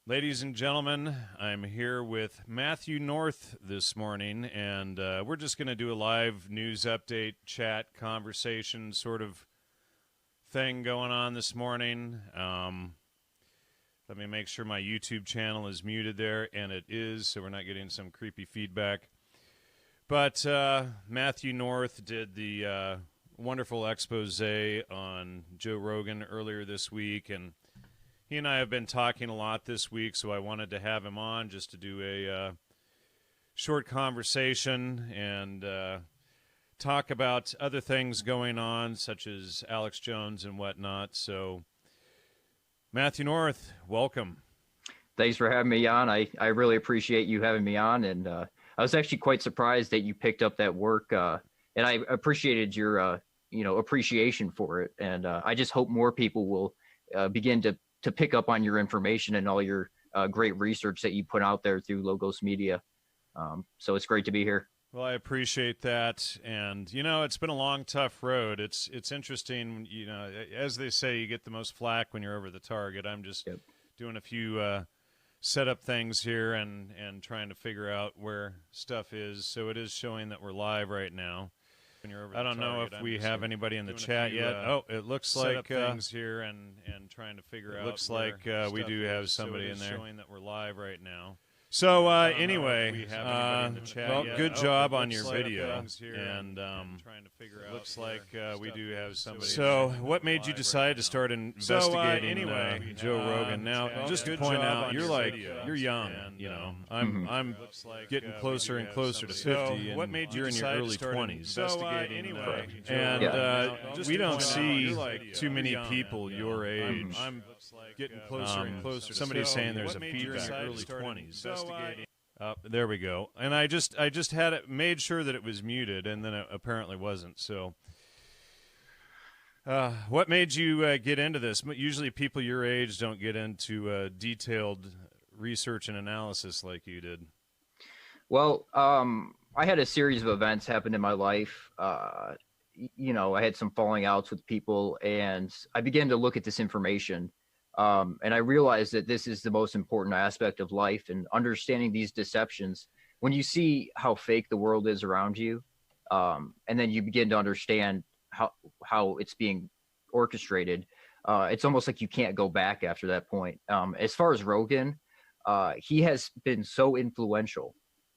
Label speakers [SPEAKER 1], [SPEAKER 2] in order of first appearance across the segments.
[SPEAKER 1] Ladies and gentlemen, I'm here with Matthew North this morning, and we're just going to do a live news update, chat, conversation sort of thing going on this morning. Let me make sure my YouTube channel is muted there, and it is, so we're not getting some creepy feedback. But Matthew North did the wonderful expose on Joe Rogan earlier this week, and he and I have been talking a lot this week, so I wanted to have him on just to do a short conversation and talk about other things going on, such as Alex Jones and whatnot. So, Matthew North, welcome.
[SPEAKER 2] Thanks for having me on. I really appreciate you having me on, and I was actually quite surprised that you picked up that work, and I appreciated your appreciation for it. And I just hope more people will begin to pick up on your information and all your great research that you put out there through Logos Media. So it's great to be here.
[SPEAKER 1] Well, I appreciate that. And, it's been a long, tough road. It's interesting, as they say, you get the most flack when you're over the target. I'm just doing a few setup things here and trying to figure out where stuff is. So it is showing that we're live right now. I don't know if we have anybody in the chat yet. It looks like things here and trying to figure out. It looks like we do have somebody in there. Showing that we're live right now. So anyway, well, good job on your video, and trying to figure out. Looks like we do have somebody. So, what made you decide to start investigating Joe Rogan? Now, just to point out, you're young. I'm getting closer and closer to 50. What made you in your early 20s? And we don't see too many people your age. I'm getting closer and closer. Somebody's saying there's a feedback. Early 20s. There we go. And I just had it made sure that it was muted, and then it apparently wasn't. So, what made you get into this? Usually, people your age don't get into detailed research and analysis like you did.
[SPEAKER 2] Well, I had a series of events happen in my life. I had some falling outs with people, and I began to look at this information. And I realized that this is the most important aspect of life, and understanding these deceptions. When you see how fake the world is around you, and then you begin to understand how it's being orchestrated, it's almost like you can't go back after that point. As far as Rogan, he has been so influential.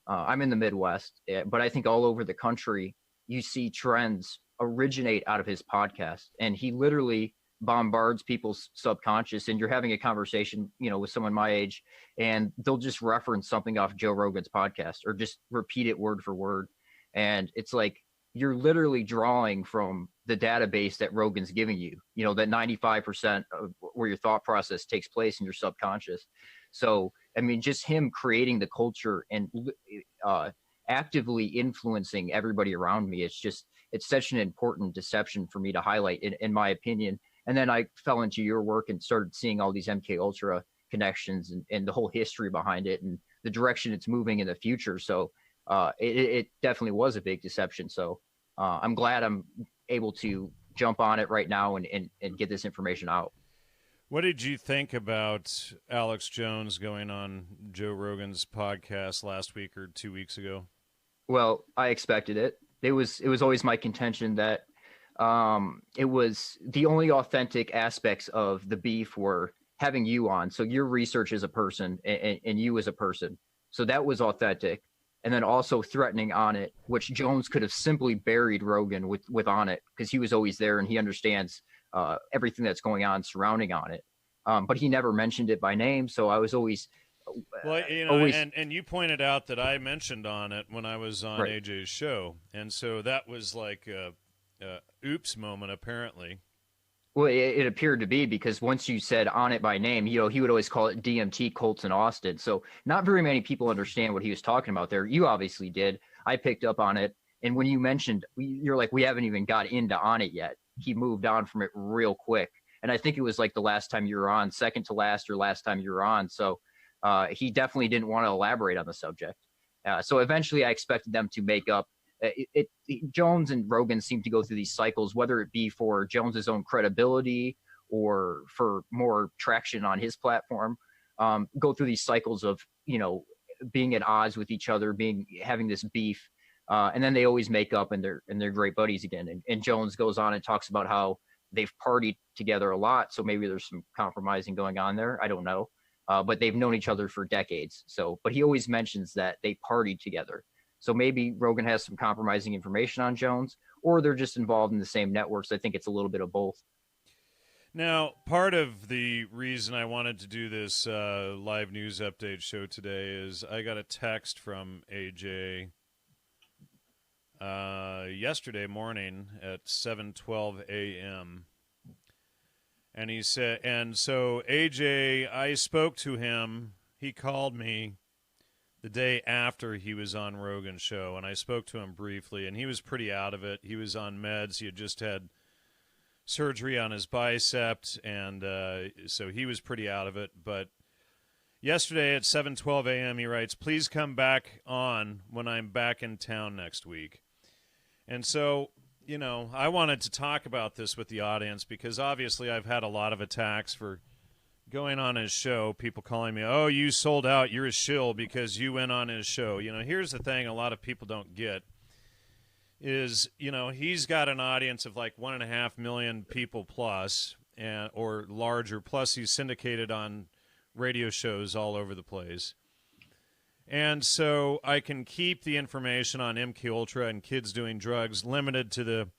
[SPEAKER 2] I'm in the Midwest, but I think all over the country, you see trends originate out of his podcast, and he literally bombards people's subconscious. And you're having a conversation, with someone my age, and they'll just reference something off Joe Rogan's podcast or just repeat it word for word. And it's like, you're literally drawing from the database that Rogan's giving you, that 95% of where your thought process takes place in your subconscious. So, I mean, just him creating the culture and actively influencing everybody around me. It's such an important deception for me to highlight, in my opinion. And then I fell into your work and started seeing all these MK Ultra connections and the whole history behind it and the direction it's moving in the future. So it definitely was a big deception. So I'm glad I'm able to jump on it right now and get this information out.
[SPEAKER 1] What did you think about Alex Jones going on Joe Rogan's podcast last week or 2 weeks ago?
[SPEAKER 2] Well, I expected it. It was always my contention that it was the only authentic aspects of the beef were having you on. So your research as a person and you as a person. So that was authentic. And then also threatening on it, which Jones could have simply buried Rogan with on it, because he was always there and he understands everything that's going on surrounding on it. But he never mentioned it by name. So I was always
[SPEAKER 1] and you pointed out that I mentioned on it when I was on AJ's show. And so that was like oops moment, apparently.
[SPEAKER 2] Well, it appeared to be, because once you said on it by name, he would always call it DMT, Colts, and Austin. So not very many people understand what he was talking about there. You obviously did. I picked up on it. And when you mentioned, you're like, we haven't even got into on it yet. He moved on from it real quick. And I think it was like the last time you were on, second to last or last time you were on. So he definitely didn't want to elaborate on the subject. So eventually I expected them to make up. Jones and Rogan seem to go through these cycles, whether it be for Jones's own credibility or for more traction on his platform. go through these cycles of, being at odds with each other, having this beef, and then they always make up and they're great buddies again. And Jones goes on and talks about how they've partied together a lot, so maybe there's some compromising going on there. I don't know, but they've known each other for decades. So, but he always mentions that they partied together. So maybe Rogan has some compromising information on Jones, or they're just involved in the same networks. I think it's a little bit of both.
[SPEAKER 1] Now, part of the reason I wanted to do this live news update show today is I got a text from AJ yesterday morning at 7:12 a.m. And he said, and so AJ, I spoke to him. He called me the day after he was on Rogan's show, and I spoke to him briefly, and he was pretty out of it. He was on meds. He had just had surgery on his bicep, and so he was pretty out of it. But yesterday at 7:12 a.m., he writes, "Please come back on when I'm back in town next week." And so, I wanted to talk about this with the audience because obviously I've had a lot of attacks for going on his show, people calling me, "Oh, you sold out, you're a shill because you went on his show." Here's the thing a lot of people don't get is, he's got an audience of like 1.5 million people plus, or larger, plus he's syndicated on radio shows all over the place. And so I can keep the information on MKUltra and kids doing drugs limited to the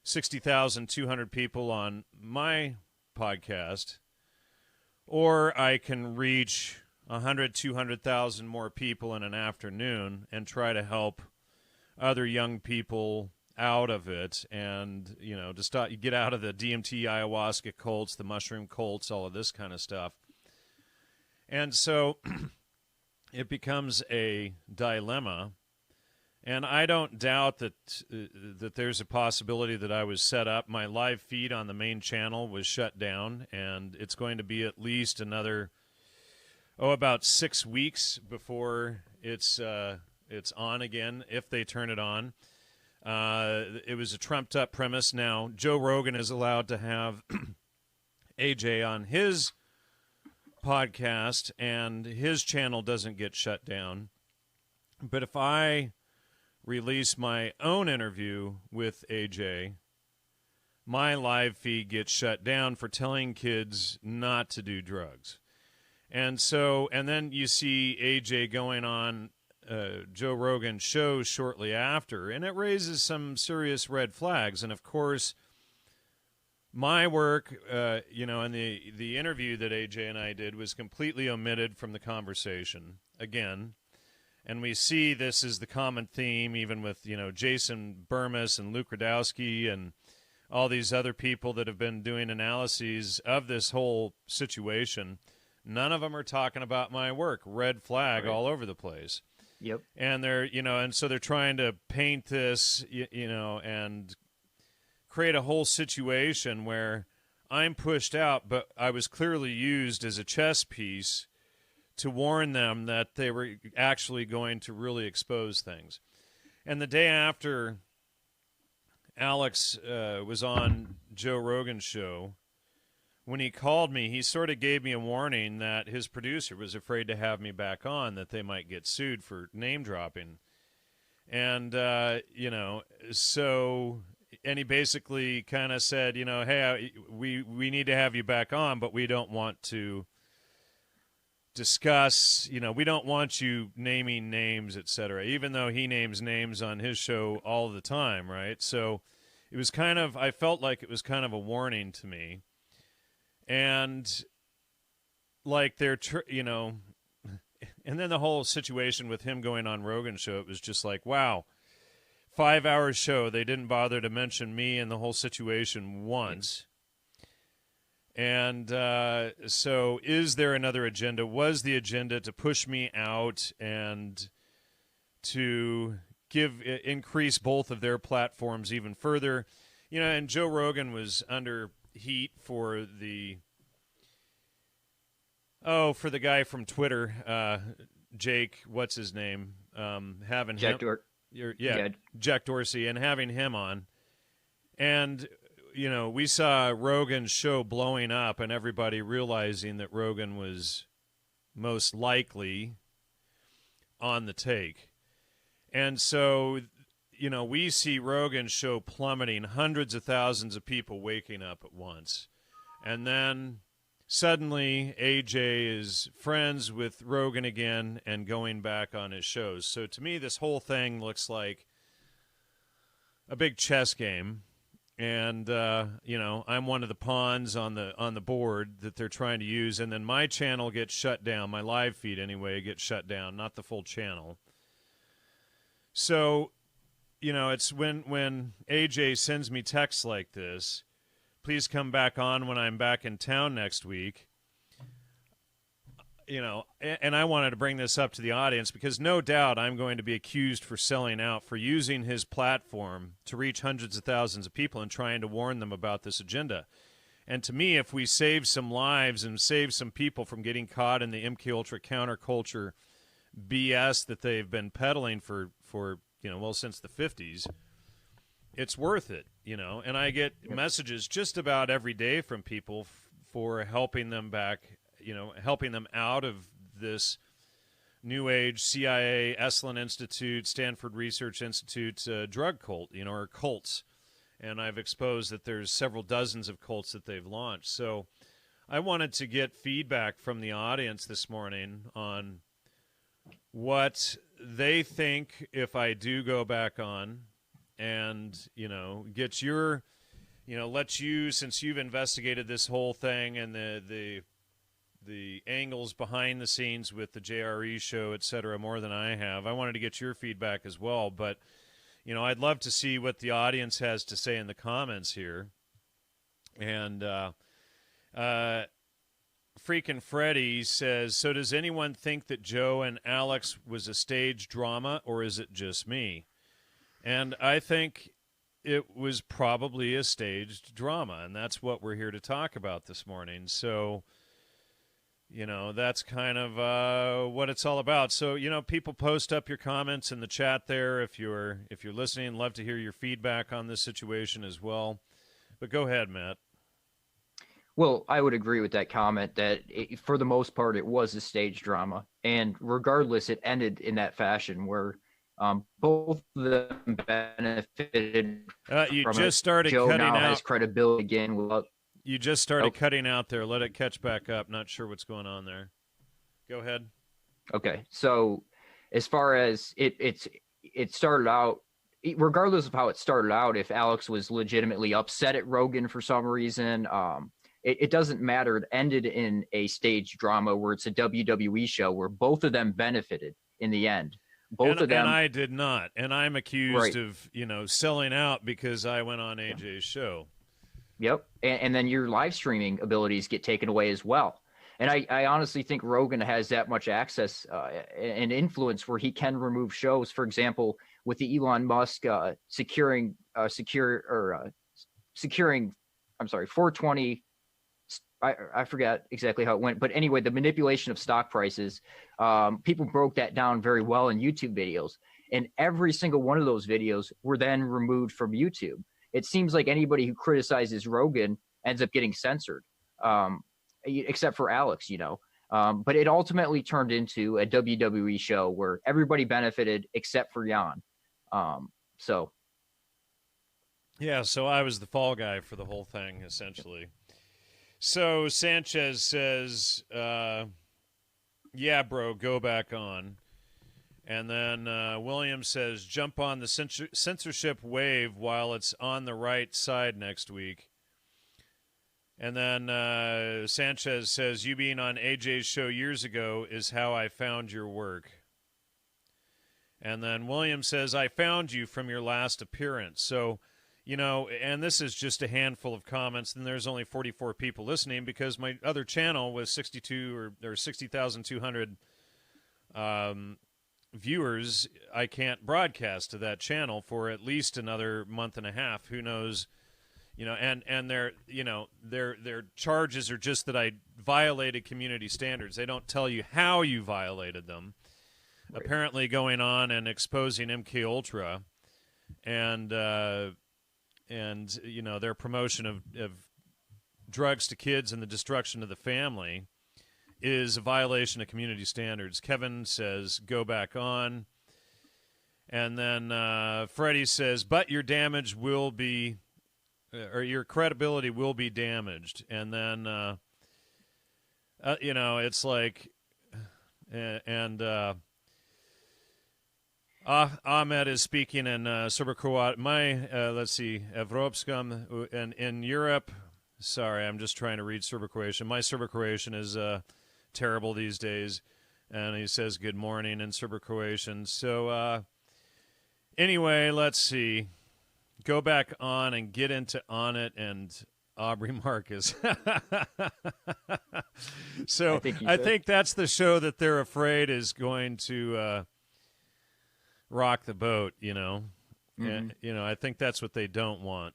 [SPEAKER 1] 60,200 people on my podcast, or I can reach 100, 200,000 more people in an afternoon and try to help other young people out of it, and to stop, you get out of the DMT, ayahuasca cults, the mushroom cults, all of this kind of stuff. And so it becomes a dilemma, and I don't doubt that there's a possibility that I was set up. My live feed on the main channel was shut down, and it's going to be at least another about 6 weeks before it's on again, if they turn it on. It was a trumped-up premise. Now, Joe Rogan is allowed to have AJ on his podcast, and his channel doesn't get shut down. But if I release my own interview with AJ, my live feed gets shut down for telling kids not to do drugs. And then you see AJ going on Joe Rogan's show shortly after, and it raises some serious red flags. And of course, my work, and the interview that AJ and I did was completely omitted from the conversation again. And we see this is the common theme, even with Jason Burmis and Luke Radowski and all these other people that have been doing analyses of this whole situation. None of them are talking about my work. Red flag all over the place.
[SPEAKER 2] Yep.
[SPEAKER 1] And they're, and so they're trying to paint this, and create a whole situation where I'm pushed out, but I was clearly used as a chess piece to warn them that they were actually going to really expose things. And the day after Alex was on Joe Rogan's show, when he called me, he sort of gave me a warning that his producer was afraid to have me back on, that they might get sued for name dropping. And, and he basically kind of said, hey, we need to have you back on, but we don't want to discuss, we don't want you naming names, et cetera, even though he names names on his show all the time, right? So it was I felt like it was kind of a warning to me. And like and then the whole situation with him going on Rogan's show, it was just like, wow, 5-hour show. They didn't bother to mention me and the whole situation once. And so is there another agenda? Was the agenda to push me out and to increase both of their platforms even further? And Joe Rogan was under heat for the guy from Twitter, Jake, what's his name? Having
[SPEAKER 2] Jack
[SPEAKER 1] Jack Dorsey, and having him on. And we saw Rogan's show blowing up and everybody realizing that Rogan was most likely on the take. And so, we see Rogan's show plummeting, hundreds of thousands of people waking up at once. And then suddenly AJ is friends with Rogan again and going back on his shows. So to me, this whole thing looks like a big chess game. And, I'm one of the pawns on the board that they're trying to use. And then my channel gets shut down. My live feed, anyway, gets shut down, not the full channel. So, it's when AJ sends me texts like this, please come back on when I'm back in town next week. And I wanted to bring this up to the audience because no doubt I'm going to be accused for selling out, for using his platform to reach hundreds of thousands of people and trying to warn them about this agenda. And to me, if we save some lives and save some people from getting caught in the MKUltra counterculture BS that they've been peddling for since the 50s, it's worth it, And I get messages just about every day from people for helping them back, helping them out of this New Age, CIA, Esalen Institute, Stanford Research Institute drug cult, or cults. And I've exposed that there's several dozens of cults that they've launched. So I wanted to get feedback from the audience this morning on what they think if I do go back on and, get your, let you, since you've investigated this whole thing and the angles behind the scenes with the JRE show, et cetera, more than I have. I wanted to get your feedback as well, but, I'd love to see what the audience has to say in the comments here. And Freakin' Freddy says, so does anyone think that Joe and Alex was a stage drama, or is it just me? And I think it was probably a staged drama, and that's what we're here to talk about this morning. So, that's kind of what it's all about. So, people post up your comments in the chat there. If you're listening, love to hear your feedback on this situation as well. But go ahead, Matt.
[SPEAKER 2] Well, I would agree with that comment that for the most part, it was a stage drama. And regardless, it ended in that fashion where both of them benefited
[SPEAKER 1] you
[SPEAKER 2] from
[SPEAKER 1] just
[SPEAKER 2] it.
[SPEAKER 1] started
[SPEAKER 2] Joe
[SPEAKER 1] cutting
[SPEAKER 2] now
[SPEAKER 1] out.
[SPEAKER 2] has credibility again. Without...
[SPEAKER 1] You just started cutting out there. Let it catch back up. Not sure what's going on there. Go ahead.
[SPEAKER 2] Okay. So as far as it started out, regardless of how it started out, if Alex was legitimately upset at Rogan for some reason, it doesn't matter. It ended in a stage drama where it's a WWE show where both of them benefited in the end. Both of them.
[SPEAKER 1] And I did not. And I'm accused of, selling out because I went on AJ's show.
[SPEAKER 2] Yep. And then your live streaming abilities get taken away as well. And I honestly think Rogan has that much access and influence where he can remove shows. For example, with the Elon Musk securing 420. I forgot exactly how it went, but anyway, the manipulation of stock prices, people broke that down very well in YouTube videos, and every single one of those videos were then removed from YouTube. It seems like anybody who criticizes Rogan ends up getting censored, except for Alex, but it ultimately turned into a WWE show where everybody benefited except for Jan. So
[SPEAKER 1] I was the fall guy for the whole thing, essentially. So Sanchez says, yeah, bro, go back on. And then William says, jump on the censorship wave while it's on the right side next week. And then Sanchez says, you being on AJ's show years ago is how I found your work. And then William says, I found you from your last appearance. So, and this is just a handful of comments, and there's only 44 people listening because my other channel was 62 or 60,200 viewers. I can't broadcast to that channel for at least another month and a half. Who knows? And their charges are just that I violated community standards. They don't tell you how you violated them. Right. Apparently going on and exposing MKUltra and their promotion of drugs to kids and the destruction of the family is a violation of community standards. Kevin says, go back on. And then Freddie says, but your damage will be, or your credibility will be damaged. And then, it's like, Ahmed is speaking in Serbo-Croat. Let's see, Evropskam, and in Europe. Sorry, I'm just trying to read Serbo-Croatian. My Serbo-Croatian is terrible these days. And he says good morning in Serbo-Croatian. So anyway, let's see. Go back on and get into On It and Aubrey Marcus. So I think that's the show that they're afraid is going to rock the boat, And, I think that's what they don't want.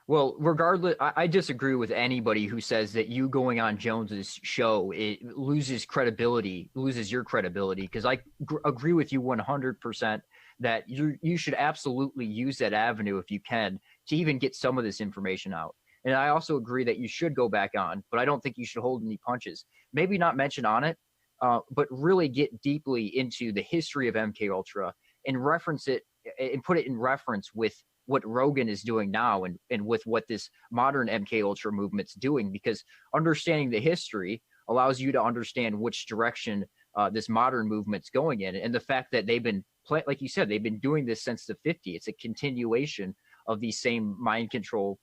[SPEAKER 2] Well, regardless, I disagree with anybody who says that you going on Jones's show, it loses your credibility, because I agree with you 100% that you should absolutely use that avenue if you can to even get some of this information out. And I also agree that you should go back on, but I don't think you should hold any punches. Maybe not mention On It, but really get deeply into the history of MK Ultra and reference it and put it in reference with what Rogan is doing now and with what this modern MK Ultra movement's doing, because understanding the history allows you to understand which direction this modern movement's going in. And the fact that they've been, like you said, they've been doing this since the 50s. It's a continuation of these same mind control,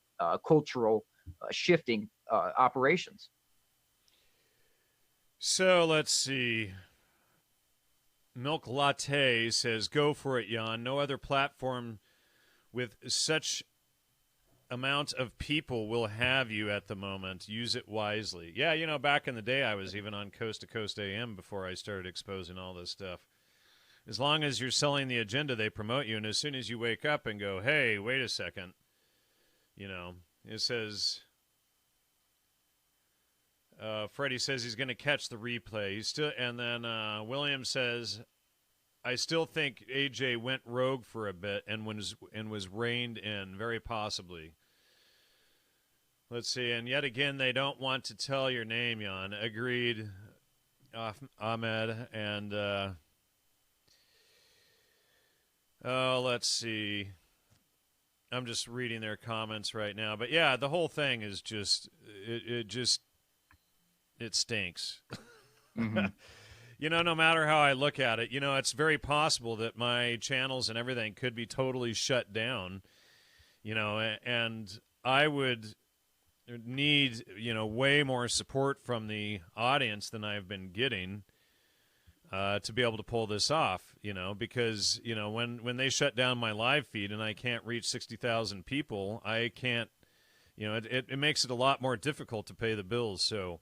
[SPEAKER 2] cultural shifting operations.
[SPEAKER 1] So let's see. Milk Latte says, go for it, Jan. No other platform with such amount of people will have you at the moment. Use it wisely. Yeah, back in the day, I was even on Coast to Coast AM before I started exposing all this stuff. As long as you're selling the agenda, they promote you. And as soon as you wake up and go, hey, wait a second, it says, Freddie says he's going to catch the replay. And then William says, I still think AJ went rogue for a bit and was reined in, very possibly. Let's see, and yet again, they don't want to tell your name, Jan. Agreed, Ahmed. And let's see. I'm just reading their comments right now, but yeah, the whole thing is just it stinks. Mm-hmm. No matter how I look at it, it's very possible that my channels and everything could be totally shut down, and I would need, way more support from the audience than I've been getting to be able to pull this off, because, when they shut down my live feed and I can't reach 60,000 people, I can't, it makes it a lot more difficult to pay the bills. So,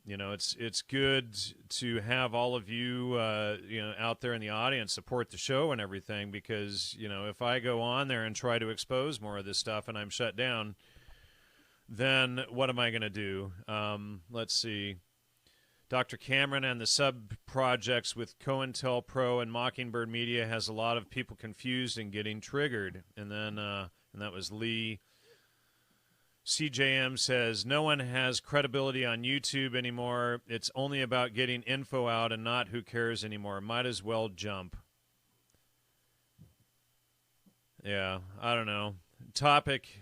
[SPEAKER 1] it's good to have all of you, out there in the audience support the show and everything, because, if I go on there and try to expose more of this stuff and I'm shut down, then what am I going to do? Let's see. Dr. Cameron and the sub-projects with COINTELPRO and Mockingbird Media has a lot of people confused and getting triggered. And then, and that was Lee. CJM says, no one has credibility on YouTube anymore. It's only about getting info out and not who cares anymore. Might as well jump. Yeah, I don't know. Topic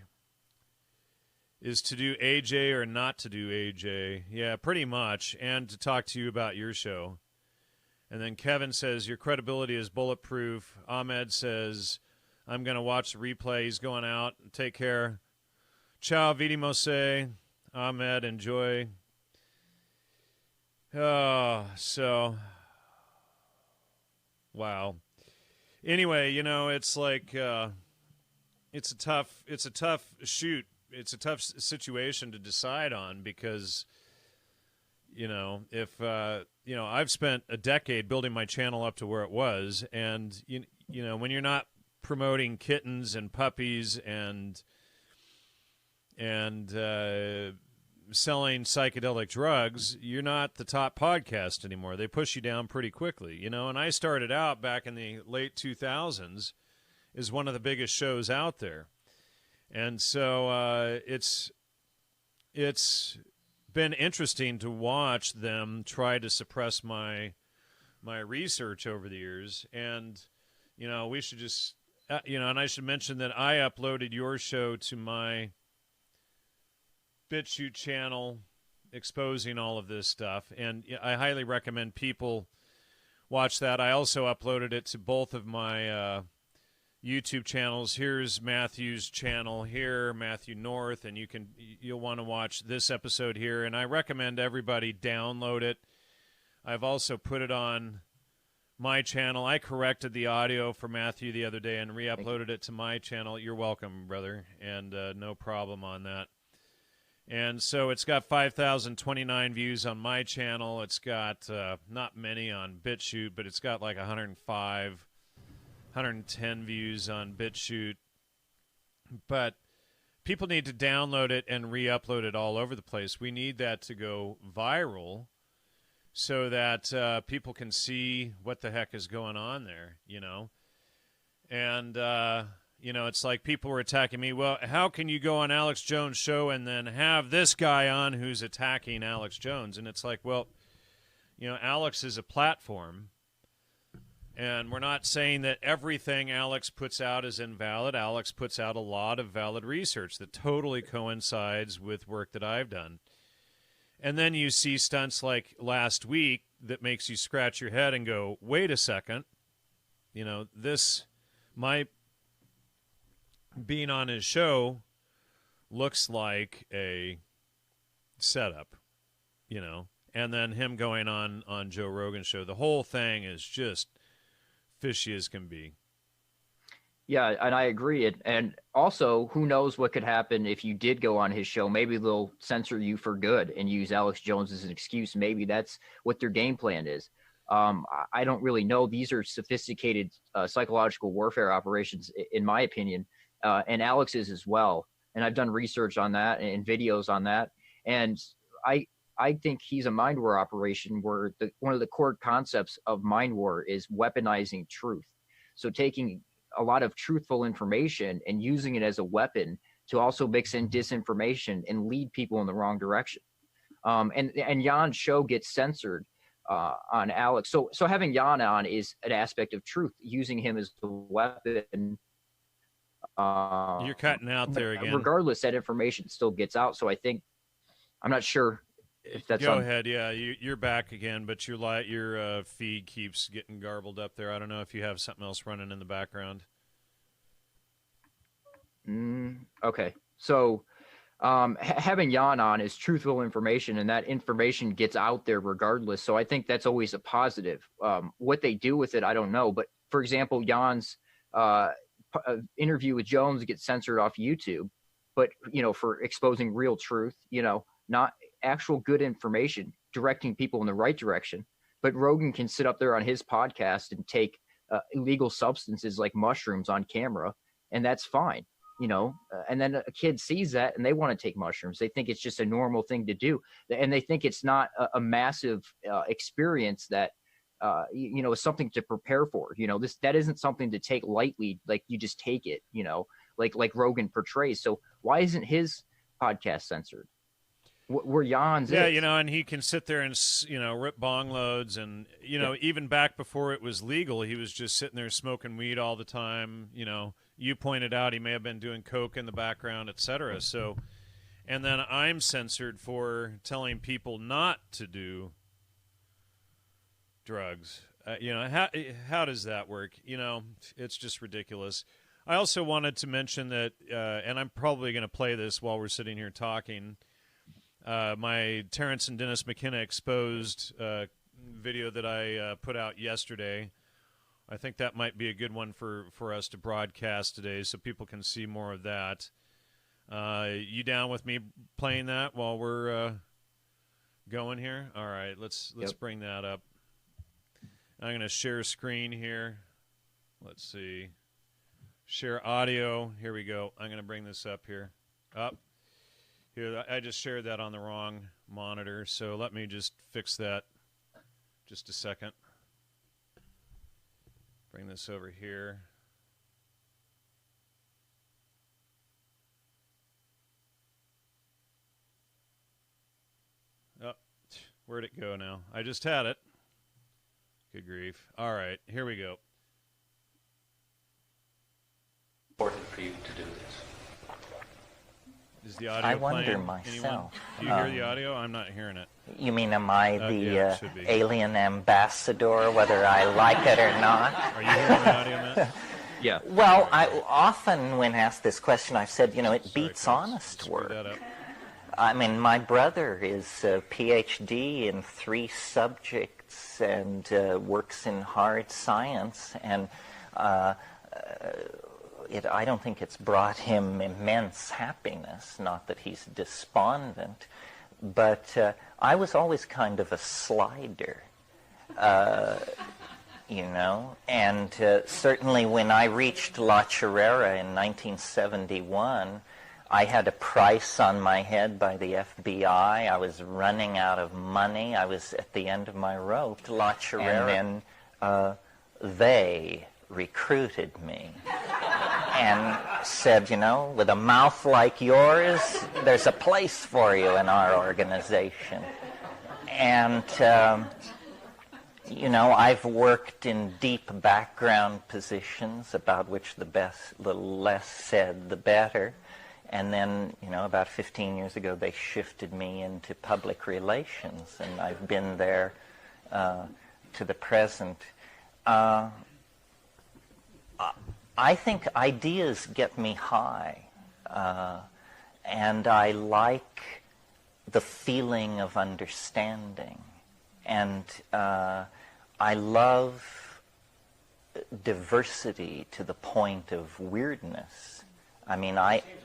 [SPEAKER 1] is to do AJ or not to do AJ. Yeah, pretty much. And to talk to you about your show. And then Kevin says, your credibility is bulletproof. Ahmed says, I'm going to watch the replay. He's going out. Take care. Ciao, vidi mose. Ahmed, enjoy. Oh, so, wow. Anyway, it's like, it's a tough shoot. It's a tough situation to decide on, because, if, I've spent a decade building my channel up to where it was. And, when you're not promoting kittens and puppies and selling psychedelic drugs, you're not the top podcast anymore. They push you down pretty quickly, and I started out back in the late 2000s as one of the biggest shows out there. And so it's been interesting to watch them try to suppress my research over the years. And, we should just, and I should mention that I uploaded your show to my BitChute channel exposing all of this stuff. And I highly recommend people watch that. I also uploaded it to both of my YouTube channels. Here's Matthew's channel here, Matthew North, and you'll want to watch this episode here. And I recommend everybody download it. I've also put it on my channel. I corrected the audio for Matthew the other day and re-uploaded it to my channel. You're welcome, brother, and no problem on that. And so it's got 5,029 views on my channel. It's got not many on BitChute, but it's got like 105, 110 views on BitChute. But people need to download it and re-upload it all over the place. We need that to go viral so that people can see what the heck is going on there, And, it's like people were attacking me. Well, how can you go on Alex Jones' show and then have this guy on who's attacking Alex Jones? And it's like, well, Alex is a platform. And we're not saying that everything Alex puts out is invalid. Alex puts out a lot of valid research that totally coincides with work that I've done. And then you see stunts like last week that makes you scratch your head and go, wait a second. My being on his show looks like a setup, and then him going on Joe Rogan's show. The whole thing is just fishy as can be.
[SPEAKER 2] Yeah, and I agree. And also, who knows what could happen if you did go on his show? Maybe they'll censor you for good and use Alex Jones as an excuse. Maybe that's what their game plan is. I don't really know. These are sophisticated psychological warfare operations, in my opinion, and Alex is as well. And I've done research on that and videos on that. And I think he's a mind war operation where one of the core concepts of mind war is weaponizing truth. So taking a lot of truthful information and using it as a weapon to also mix in disinformation and lead people in the wrong direction. And Jan's show gets censored on Alex. So having Jan on is an aspect of truth, using him as a weapon.
[SPEAKER 1] You're cutting out there again.
[SPEAKER 2] Regardless, that information still gets out. So I think, I'm not sure if that's
[SPEAKER 1] Go ahead. Yeah, you're back again, but your feed keeps getting garbled up there. I don't know if you have something else running in the background.
[SPEAKER 2] Okay. So having Jan on is truthful information, and that information gets out there regardless. So I think that's always a positive. What they do with it, I don't know. But for example, Jan's interview with Jones gets censored off YouTube, but for exposing real truth, not actual good information, directing people in the right direction. But Rogan can sit up there on his podcast and take illegal substances like mushrooms on camera, and that's fine, and then a kid sees that and they want to take mushrooms. They think it's just a normal thing to do. And they think it's not a massive experience that, is something to prepare for. That isn't something to take lightly. Like you just take it, like Rogan portrays. So why isn't his podcast censored? Where Jan's is.
[SPEAKER 1] And he can sit there and, rip bong loads. And, even back before it was legal, he was just sitting there smoking weed all the time. You pointed out he may have been doing coke in the background, et cetera. So, and then I'm censored for telling people not to do drugs. How does that work? It's just ridiculous. I also wanted to mention that, and I'm probably going to play this while we're sitting here talking, my Terrence and Dennis McKenna exposed video that I put out yesterday. I think that might be a good one for us to broadcast today so people can see more of that. You down with me playing that while we're going here? All right, let's bring that up. I'm going to share screen here. Let's see. Share audio. Here we go. I'm going to bring this up here. Up. Here, I just shared that on the wrong monitor, so let me just fix that just a second. Bring this over here. Oh, where'd it go now? I just had it. Good grief. All right, here we go.
[SPEAKER 3] Important for you to do this.
[SPEAKER 1] Is the audio
[SPEAKER 4] I wonder
[SPEAKER 1] playing?
[SPEAKER 4] myself.
[SPEAKER 1] Anyone? Do you hear the audio? I'm not hearing it.
[SPEAKER 4] You mean, am I the
[SPEAKER 1] yeah, it should be.
[SPEAKER 4] alien ambassador, whether I like it or not?
[SPEAKER 1] Are you hearing the audio, Matt?
[SPEAKER 2] Yeah.
[SPEAKER 4] Well, I often, when asked this question, I've said, you know, it
[SPEAKER 1] Sorry,
[SPEAKER 4] beats
[SPEAKER 1] folks.
[SPEAKER 4] honest
[SPEAKER 1] Screwed
[SPEAKER 4] work.
[SPEAKER 1] that up.
[SPEAKER 4] I mean, my brother is a PhD in 3 subjects and works in hard science, and I don't think it's brought him immense happiness, not that he's despondent, but I was always kind of a slider, you know, and certainly when I reached La Chirera in 1971, I had a price on my head by the FBI. I was running out of money. I was at the end of my rope. La Chirera, and then they recruited me and said, you know, with a mouth like yours, there's a place for you in our organization. And, you know, I've worked in deep background positions, about which the less said, the better. And then, you know, about 15 years ago, they shifted me into public relations, and I've been there to the present. I think ideas get me high, and I like the feeling of understanding, and I love diversity to the point of weirdness. I mean,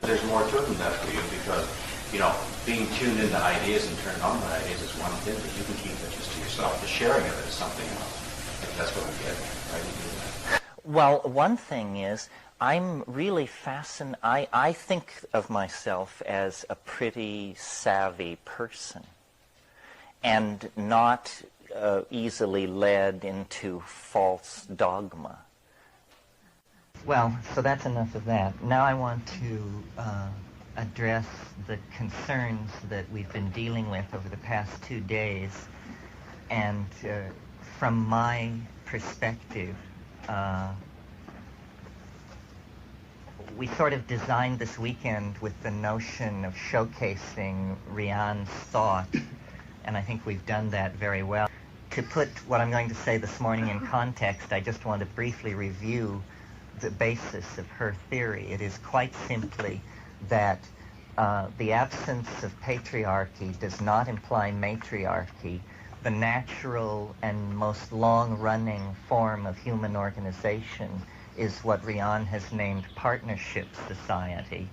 [SPEAKER 3] There's more to it than that for you because, you know, being tuned into ideas and turned on by ideas is one thing, but you can keep it just to yourself. The sharing of it is something else. I think that's what I'm getting at. Right? You do that.
[SPEAKER 4] well, one thing is, I'm really fascinated. I think of myself as a pretty savvy person and not easily led into false dogma. Well, so that's enough of that. Now I want to address the concerns that we've been dealing with over the past 2 days. And from my perspective, we sort of designed this weekend with the notion of showcasing Rian's thought, and I think we've done that very well. To put what I'm going to say this morning in context, I just want to briefly review the basis of her theory. It is quite simply that the absence of patriarchy does not imply matriarchy. The natural and most long-running form of human organization is what Rian has named partnership society.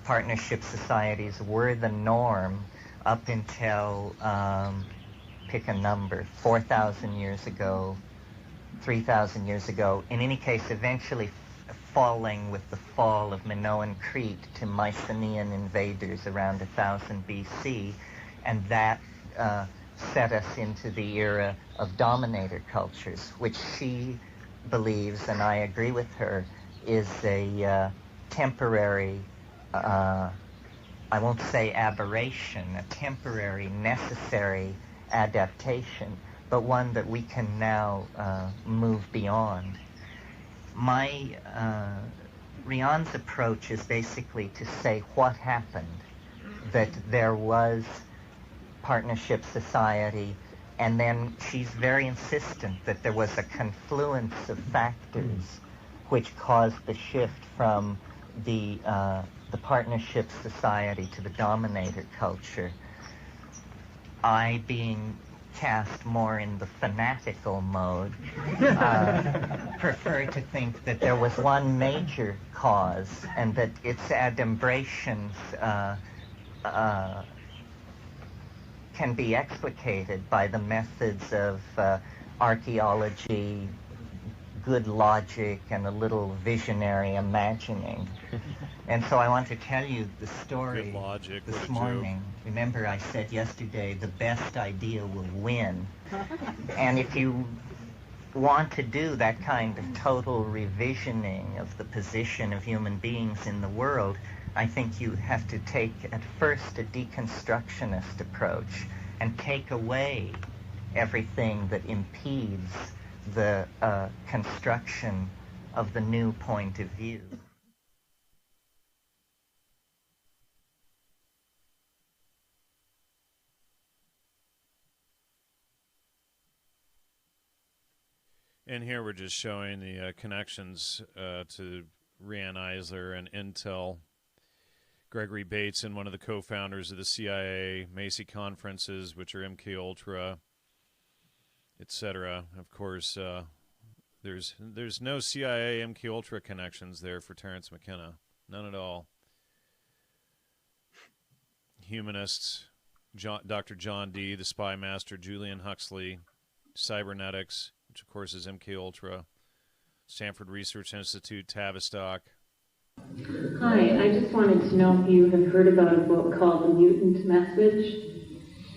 [SPEAKER 4] Partnership societies were the norm up until, pick a number, 4,000 years ago, 3,000 years ago. In any case, eventually falling with the fall of Minoan Crete to Mycenaean invaders around 1000 BC, and that set us into the era of dominator cultures, which she believes, and I agree with her, is a temporary, I won't say aberration, a temporary, necessary adaptation, but one that we can now move beyond. My Rian's approach is basically to say what happened, that there was partnership society, and then she's very insistent that there was a confluence of factors which caused the shift from the partnership society to the dominator culture. I, being cast more in the fanatical mode, prefer to think that there was one major cause and that its adumbrations can be explicated by the methods of archaeology, good logic, and a little visionary imagining. And so I want to tell you the story
[SPEAKER 1] Good logic,
[SPEAKER 4] this
[SPEAKER 1] what a
[SPEAKER 4] morning.
[SPEAKER 1] joke.
[SPEAKER 4] Remember, I said yesterday, the best idea will win. And if you want to do that kind of total revisioning of the position of human beings in the world, I think you have to take at first a deconstructionist approach and take away everything that impedes the construction of the new point of view.
[SPEAKER 1] And here we're just showing the connections to Rand Eisler and Intel. Gregory Bateson, one of the co-founders of the CIA, Macy conferences, which are MK Ultra, etc. Of course, there's no CIA MK Ultra connections there for Terence McKenna, none at all. Humanists, Dr. John Dee, the Spy Master, Julian Huxley, Cybernetics, which of course is MK Ultra, Stanford Research Institute, Tavistock.
[SPEAKER 5] Hi, I just wanted to know if you have heard about a book called The Mutant Message.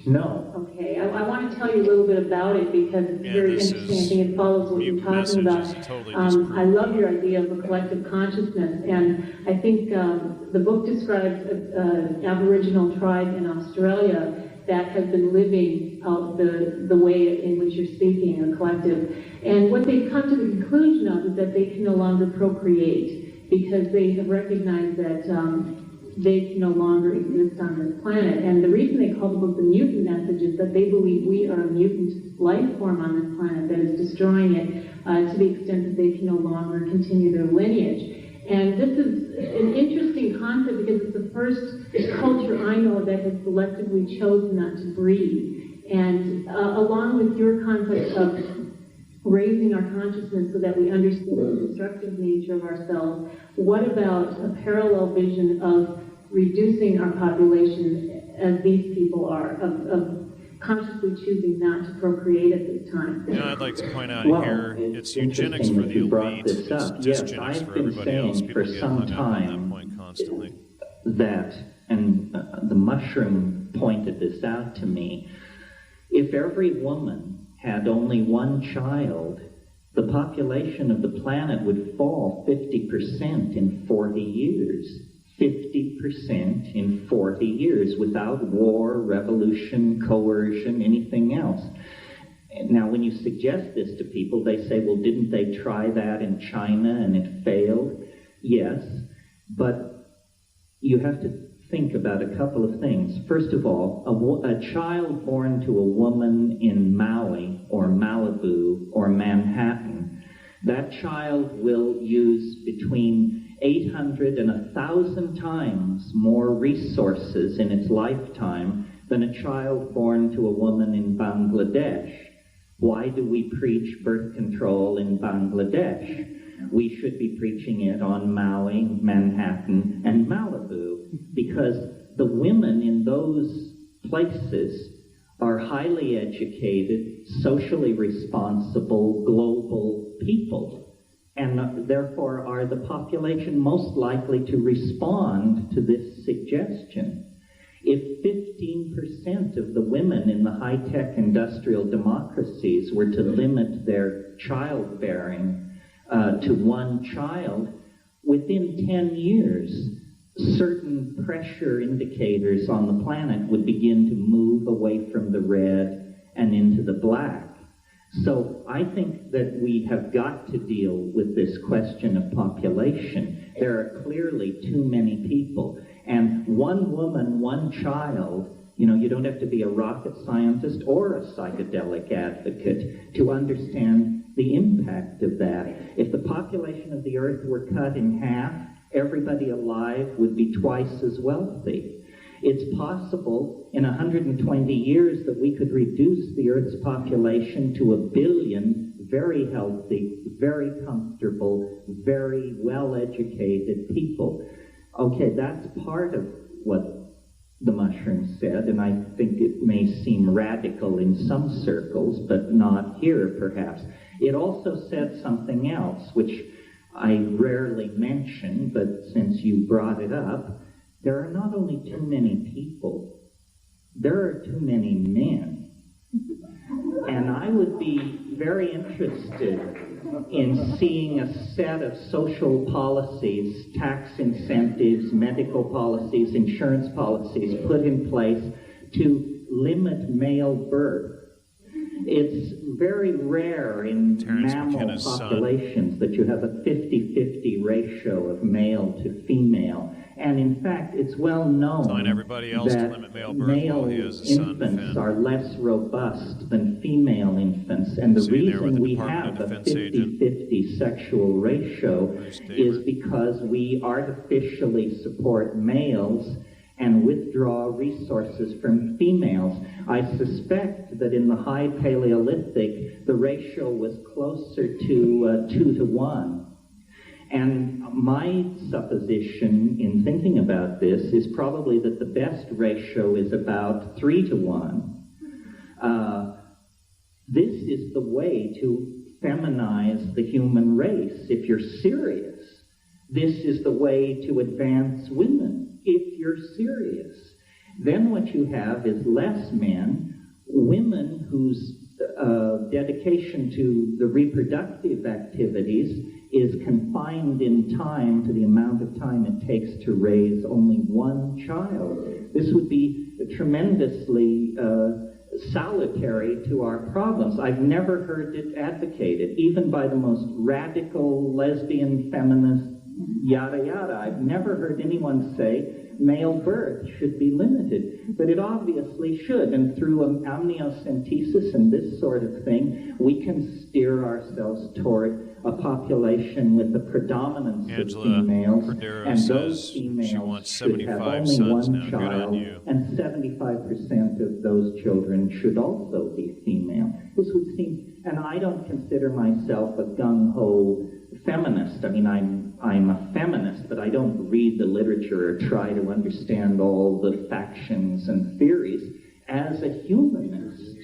[SPEAKER 6] No.
[SPEAKER 5] Okay, I want to tell you a little bit about it because it's very interesting. I think it follows what you're talking about.
[SPEAKER 1] Totally
[SPEAKER 5] I love your idea of a collective consciousness, and I think the book describes an Aboriginal tribe in Australia that has been living out the way in which you're speaking, a collective. And what they've come to the conclusion of is that they can no longer procreate because they have recognized that they can no longer exist on this planet. And the reason they call the book The Mutant Message is that they believe we are a mutant life form on this planet that is destroying it to the extent that they can no longer continue their lineage. And this is an interesting concept because it's the first culture I know that has selectively chosen not to breed. And along with your concept of raising our consciousness so that we understand the destructive nature of ourselves, what about a parallel vision of reducing our population as these people are, of consciously choosing not to procreate at this time?
[SPEAKER 1] You know, I'd like to point out here, it's eugenics for the elite, it's dysgenics for everybody else. People get hung up on that point constantly.
[SPEAKER 6] That, and the mushroom pointed this out to me, if every woman had only one child, the population of the planet would fall 50% in 40 years. 50% in 40 years without war, revolution, coercion, anything else. Now, when you suggest this to people, they say, well, didn't they try that in China and it failed? Yes, but you have to think about a couple of things. First of all, a child born to a woman in Maui or Malibu or Manhattan, that child will use between 800 and 1,000 times more resources in its lifetime than a child born to a woman in Bangladesh. Why do we preach birth control in Bangladesh? We should be preaching it on Maui, Manhattan, and Malibu, because the women in those places are highly educated, socially responsible, global people, and therefore are the population most likely to respond to this suggestion. If 15% of the women in the high-tech industrial democracies were to limit their childbearing to one child, within 10 years, certain pressure indicators on the planet would begin to move away from the red and into the black. So I think that we have got to deal with this question of population. There are clearly too many people. And one woman, one child, you know, you don't have to be a rocket scientist or a psychedelic advocate to understand the impact of that. If the population of the Earth were cut in half, everybody alive would be twice as wealthy. It's possible in 120 years that we could reduce the Earth's population to 1 billion very healthy, very comfortable, very well-educated people. Okay, that's part of what the mushroom said, and I think it may seem radical in some circles, but not here, perhaps. It also said something else, which I rarely mention, but since you brought it up, there are not only too many people, there are too many men. And I would be very interested in seeing a set of social policies, tax incentives, medical policies, insurance policies put in place to limit male birth. It's very rare in
[SPEAKER 1] Terence
[SPEAKER 6] mammal
[SPEAKER 1] McKenna's
[SPEAKER 6] populations that you have a 50-50 ratio of male to female. And in fact, it's well known
[SPEAKER 1] telling everybody else to
[SPEAKER 6] that
[SPEAKER 1] limit male birth while he has a son,
[SPEAKER 6] infants
[SPEAKER 1] Finn.
[SPEAKER 6] are less robust than female infants. And the
[SPEAKER 1] Sitting there with
[SPEAKER 6] reason
[SPEAKER 1] the
[SPEAKER 6] we
[SPEAKER 1] Department
[SPEAKER 6] have
[SPEAKER 1] of
[SPEAKER 6] a
[SPEAKER 1] Defense agent.
[SPEAKER 6] 50-50 sexual ratio
[SPEAKER 1] Bruce Daber.
[SPEAKER 6] is because we artificially support males and withdraw resources from females. I suspect that in the high Paleolithic, the ratio was closer to 2 to 1. And my supposition in thinking about this is probably that the best ratio is about 3 to 1. This is the way to feminize the human race. If you're serious, this is the way to advance women. If you're serious, then what you have is less men, women whose dedication to the reproductive activities is confined in time to the amount of time it takes to raise only one child. This would be tremendously salutary to our problems. I've never heard it advocated, even by the most radical lesbian feminist yada yada. I've never heard anyone say male birth should be limited, but it obviously should. And through amniocentesis and this sort of thing, we can steer ourselves toward a population with the predominance of females,
[SPEAKER 1] Cordero
[SPEAKER 6] and
[SPEAKER 1] says
[SPEAKER 6] those females
[SPEAKER 1] she wants
[SPEAKER 6] should have
[SPEAKER 1] 75
[SPEAKER 6] only
[SPEAKER 1] sons
[SPEAKER 6] one
[SPEAKER 1] now. Good on
[SPEAKER 6] child,
[SPEAKER 1] you.
[SPEAKER 6] and 75% of those children should also be female. This would seem, and I don't consider myself a gung-ho feminist. I mean, I'm a feminist, but I don't read the literature or try to understand all the factions and theories. As a humanist,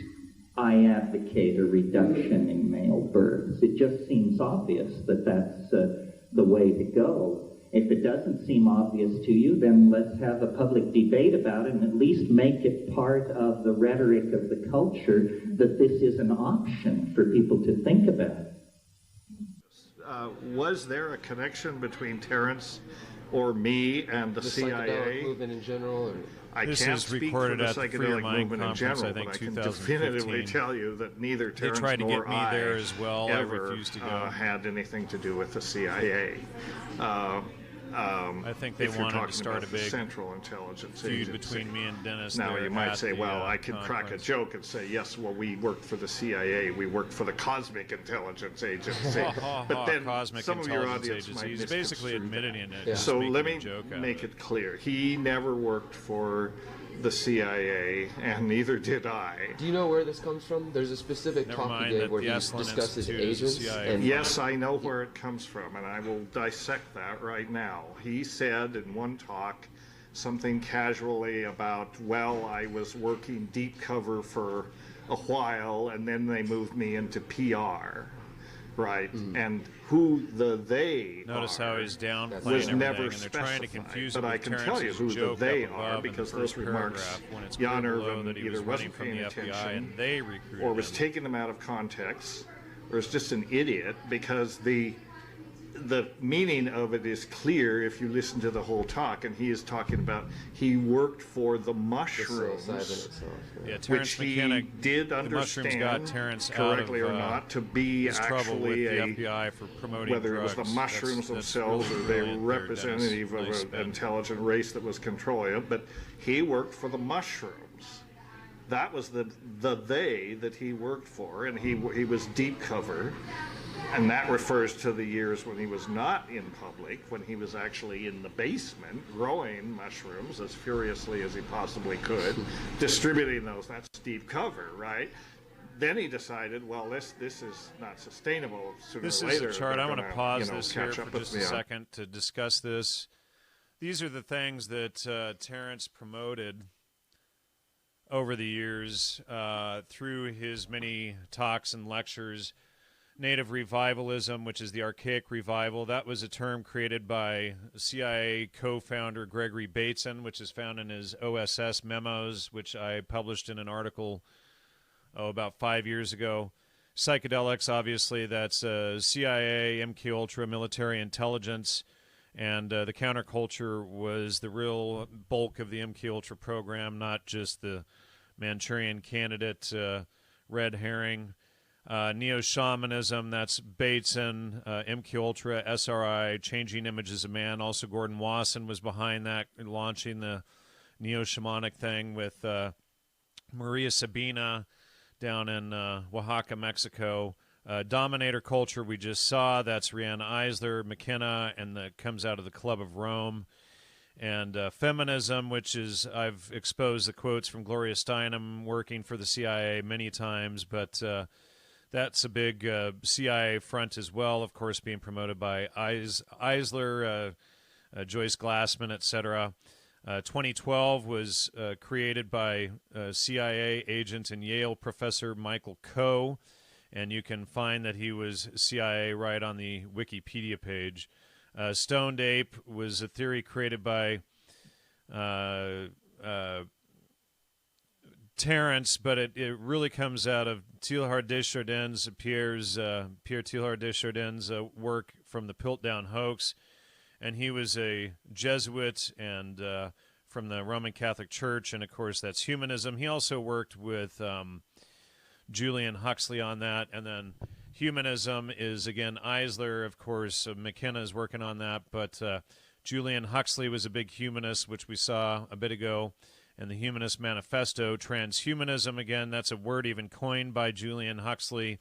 [SPEAKER 6] I advocate a reduction in male births. It just seems obvious that that's the way to go. If it doesn't seem obvious to you, then let's have a public debate about it and at least make it part of the rhetoric of the culture that this is an option for people to think about.
[SPEAKER 7] Was there a connection between Terence or me and the CIA?
[SPEAKER 8] Psychedelic movement in general? Or?
[SPEAKER 7] I
[SPEAKER 1] This
[SPEAKER 7] can't
[SPEAKER 1] is
[SPEAKER 7] speak
[SPEAKER 1] recorded
[SPEAKER 7] for the
[SPEAKER 1] at the Free Your
[SPEAKER 7] psychedelic
[SPEAKER 1] Mind
[SPEAKER 7] movement in
[SPEAKER 1] conference,
[SPEAKER 7] general,
[SPEAKER 1] I think,
[SPEAKER 7] but I can
[SPEAKER 1] 2015.
[SPEAKER 7] definitively tell you that neither
[SPEAKER 1] They
[SPEAKER 7] Terence
[SPEAKER 1] tried to
[SPEAKER 7] nor
[SPEAKER 1] get me
[SPEAKER 7] I
[SPEAKER 1] there as well. I
[SPEAKER 7] ever
[SPEAKER 1] refused to go.
[SPEAKER 7] Had anything to do with the CIA.
[SPEAKER 1] I think they
[SPEAKER 7] if you're
[SPEAKER 1] wanted to
[SPEAKER 7] talking
[SPEAKER 1] start
[SPEAKER 7] about
[SPEAKER 1] a
[SPEAKER 7] the
[SPEAKER 1] big
[SPEAKER 7] Central Intelligence
[SPEAKER 1] feud
[SPEAKER 7] Agency.
[SPEAKER 1] between me and Dennis.
[SPEAKER 7] Now
[SPEAKER 1] there
[SPEAKER 7] you might
[SPEAKER 1] at
[SPEAKER 7] say,
[SPEAKER 1] the,
[SPEAKER 7] well, I can crack a
[SPEAKER 1] conference.
[SPEAKER 7] joke and say, yes, well, we worked for the CIA, we worked for the Cosmic Intelligence Agency. But then
[SPEAKER 1] Cosmic
[SPEAKER 7] some of your
[SPEAKER 1] Intelligence
[SPEAKER 7] audience
[SPEAKER 1] Agency.
[SPEAKER 7] might
[SPEAKER 1] He's basically
[SPEAKER 7] misconstrue
[SPEAKER 1] admitting
[SPEAKER 7] that.
[SPEAKER 1] it.
[SPEAKER 8] Yeah.
[SPEAKER 1] just
[SPEAKER 7] So
[SPEAKER 1] making
[SPEAKER 7] let
[SPEAKER 1] a
[SPEAKER 7] me
[SPEAKER 1] joke out
[SPEAKER 7] make
[SPEAKER 1] of
[SPEAKER 7] it clear. He never worked for the CIA, and neither did I.
[SPEAKER 8] Do you know where this comes from? There's a specific
[SPEAKER 1] Never
[SPEAKER 8] talk
[SPEAKER 1] mind
[SPEAKER 8] he
[SPEAKER 1] that
[SPEAKER 8] gave where
[SPEAKER 1] the
[SPEAKER 8] he
[SPEAKER 1] Esalen
[SPEAKER 8] discusses
[SPEAKER 1] Institute is a
[SPEAKER 8] agents.
[SPEAKER 1] CIA
[SPEAKER 8] And
[SPEAKER 7] Yes, I know where it comes from, and I will dissect that right now. He said in one talk something casually about, well, I was working deep cover for a while, and then they moved me into PR, right? And who the they
[SPEAKER 1] Notice
[SPEAKER 7] are
[SPEAKER 1] how he's downplaying
[SPEAKER 7] was
[SPEAKER 1] everything,
[SPEAKER 7] never
[SPEAKER 1] and they're trying to
[SPEAKER 7] specified.
[SPEAKER 1] confuse
[SPEAKER 7] But
[SPEAKER 1] it
[SPEAKER 7] I
[SPEAKER 1] with
[SPEAKER 7] can tell you
[SPEAKER 1] Terence's
[SPEAKER 7] who the
[SPEAKER 1] joke
[SPEAKER 7] they
[SPEAKER 1] up above
[SPEAKER 7] are
[SPEAKER 1] in the
[SPEAKER 7] because
[SPEAKER 1] first
[SPEAKER 7] those remarks,
[SPEAKER 1] paragraph when it's
[SPEAKER 7] Jan
[SPEAKER 1] clear below
[SPEAKER 7] Irvin
[SPEAKER 1] that he
[SPEAKER 7] either
[SPEAKER 1] was running
[SPEAKER 7] wasn't
[SPEAKER 1] from
[SPEAKER 7] paying
[SPEAKER 1] the FBI
[SPEAKER 7] attention
[SPEAKER 1] and they recruited
[SPEAKER 7] or was
[SPEAKER 1] him.
[SPEAKER 7] taking them out of context, or is just an idiot, because the meaning of it is clear if you listen to the whole talk, and he is talking about he worked for the
[SPEAKER 8] the
[SPEAKER 7] mushrooms,
[SPEAKER 8] psilocybin itself.
[SPEAKER 1] Yeah,
[SPEAKER 7] which
[SPEAKER 1] Terence
[SPEAKER 7] he
[SPEAKER 1] McKenna
[SPEAKER 7] did
[SPEAKER 1] the mushrooms got
[SPEAKER 7] understand,
[SPEAKER 1] Terrence
[SPEAKER 7] correctly
[SPEAKER 1] out of,
[SPEAKER 7] or not, to be
[SPEAKER 1] his trouble with
[SPEAKER 7] actually
[SPEAKER 1] the
[SPEAKER 7] a
[SPEAKER 1] FBI for promoting
[SPEAKER 7] whether
[SPEAKER 1] drugs.
[SPEAKER 7] it was the mushrooms
[SPEAKER 1] That's
[SPEAKER 7] themselves
[SPEAKER 1] really
[SPEAKER 7] or they were
[SPEAKER 1] brilliant there, Dennis.
[SPEAKER 7] representative
[SPEAKER 1] Nice
[SPEAKER 7] of
[SPEAKER 1] spin.
[SPEAKER 7] an intelligent race that was controlling it, but he worked for the mushrooms. That was the they that he worked for, and he was deep cover, and that refers to the years when he was not in public, when he was actually in the basement growing mushrooms as furiously as he possibly could, distributing those. That's deep cover, right? Then he decided, well, this is not sustainable. Sooner
[SPEAKER 1] This
[SPEAKER 7] or
[SPEAKER 1] is
[SPEAKER 7] later,
[SPEAKER 1] a chart.
[SPEAKER 7] they're
[SPEAKER 1] I want to
[SPEAKER 7] gonna,
[SPEAKER 1] pause this here
[SPEAKER 7] catch
[SPEAKER 1] for
[SPEAKER 7] up with
[SPEAKER 1] just a
[SPEAKER 7] me.
[SPEAKER 1] second to discuss this. These are the things that Terrence promoted over the years through his many talks and lectures. Native revivalism, which is the archaic revival, that was a term created by CIA co-founder Gregory Bateson, which is found in his OSS memos, which I published in an article about 5 years ago. Psychedelics, obviously, that's CIA, MKUltra, military intelligence, and the counterculture was the real bulk of the MKUltra program, not just the Manchurian Candidate, red herring. Neo-shamanism, that's Bateson, MKUltra, SRI, Changing Images of Man. Also, Gordon Wasson was behind that, launching the neo-shamanic thing with Maria Sabina down in Oaxaca, Mexico. Dominator culture we just saw, that's Rianne Eisler, McKenna, and that comes out of the Club of Rome. And feminism, which is, I've exposed the quotes from Gloria Steinem working for the CIA many times, but that's a big CIA front as well, of course, being promoted by Eisler, Joyce Glassman, etc. 2012 was created by CIA agent and Yale professor Michael Coe, and you can find that he was CIA right on the Wikipedia page. Stoned ape was a theory created by Terence, but it really comes out of Teilhard de Chardin's, Pierre Teilhard de Chardin's work from the Piltdown hoax, and he was a Jesuit and from the Roman Catholic Church, and of course that's humanism. He also worked with Julian Huxley on that, and then humanism is again Eisler, of course. McKenna is working on that, but Julian Huxley was a big humanist, which we saw a bit ago. And the Humanist Manifesto, transhumanism, again, that's a word even coined by Julian Huxley,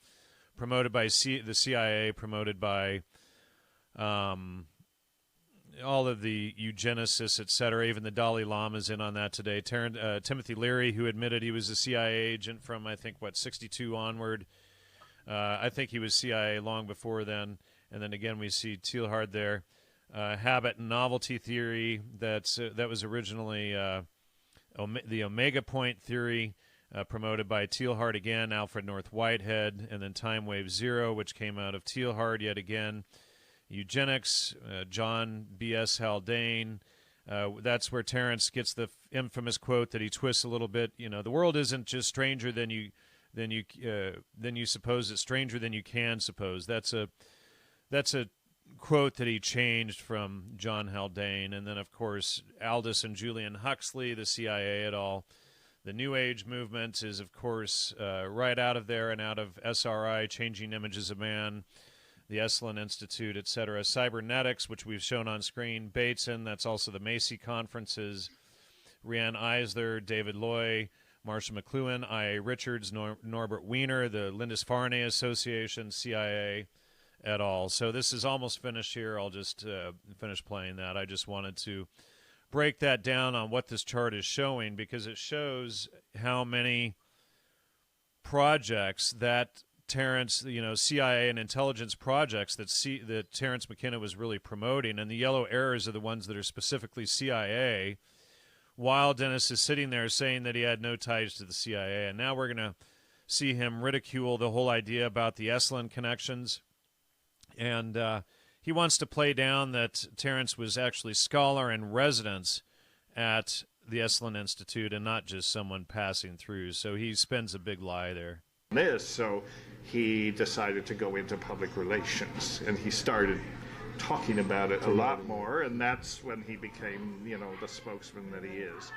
[SPEAKER 1] promoted by the CIA, promoted by all of the eugenicists, etc. Even the Dalai Lama's in on that today. Timothy Leary, who admitted he was a CIA agent from, I think, 62 onward. I think he was CIA long before then. And then again, we see Teilhard there. Habit and novelty theory, that was originally... the Omega Point theory, promoted by Teilhard again, Alfred North Whitehead, and then Time Wave Zero, which came out of Teilhard yet again. Eugenics, John B.S. Haldane. That's where Terence gets the infamous quote that he twists a little bit. You know, the world isn't just stranger than you suppose. It's stranger than you can suppose. That's a quote that he changed from John Haldane. And then, of course, Aldous and Julian Huxley, the CIA et al. The New Age movement is, of course, right out of there and out of SRI, Changing Images of Man, the Esalen Institute, etc. Cybernetics, which we've shown on screen. Bateson, that's also the Macy conferences. Rianne Eisler, David Loy, Marshall McLuhan, I.A. Richards, Norbert Wiener, the Lindisfarne Association, CIA, at all. So this is almost finished here. I'll just finish playing that. I just wanted to break that down on what this chart is showing, because it shows how many projects that Terence, CIA and intelligence projects that Terence McKenna was really promoting, and the yellow arrows are the ones that are specifically CIA, while Dennis is sitting there saying that he had no ties to the CIA. And now we're going to see him ridicule the whole idea about the Esalen connections. And he wants to play down that Terence was actually scholar in residence at the Esalen Institute and not just someone passing through. So he spends a big lie there.
[SPEAKER 7] So he decided to go into public relations, and he started talking about it a lot more, and that's when he became, the spokesman that he is.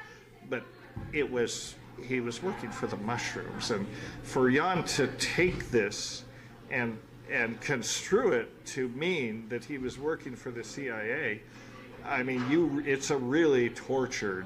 [SPEAKER 7] But he was working for the mushrooms, and for Jan to take this and construe it to mean that he was working for the CIA, I mean, it's a really tortured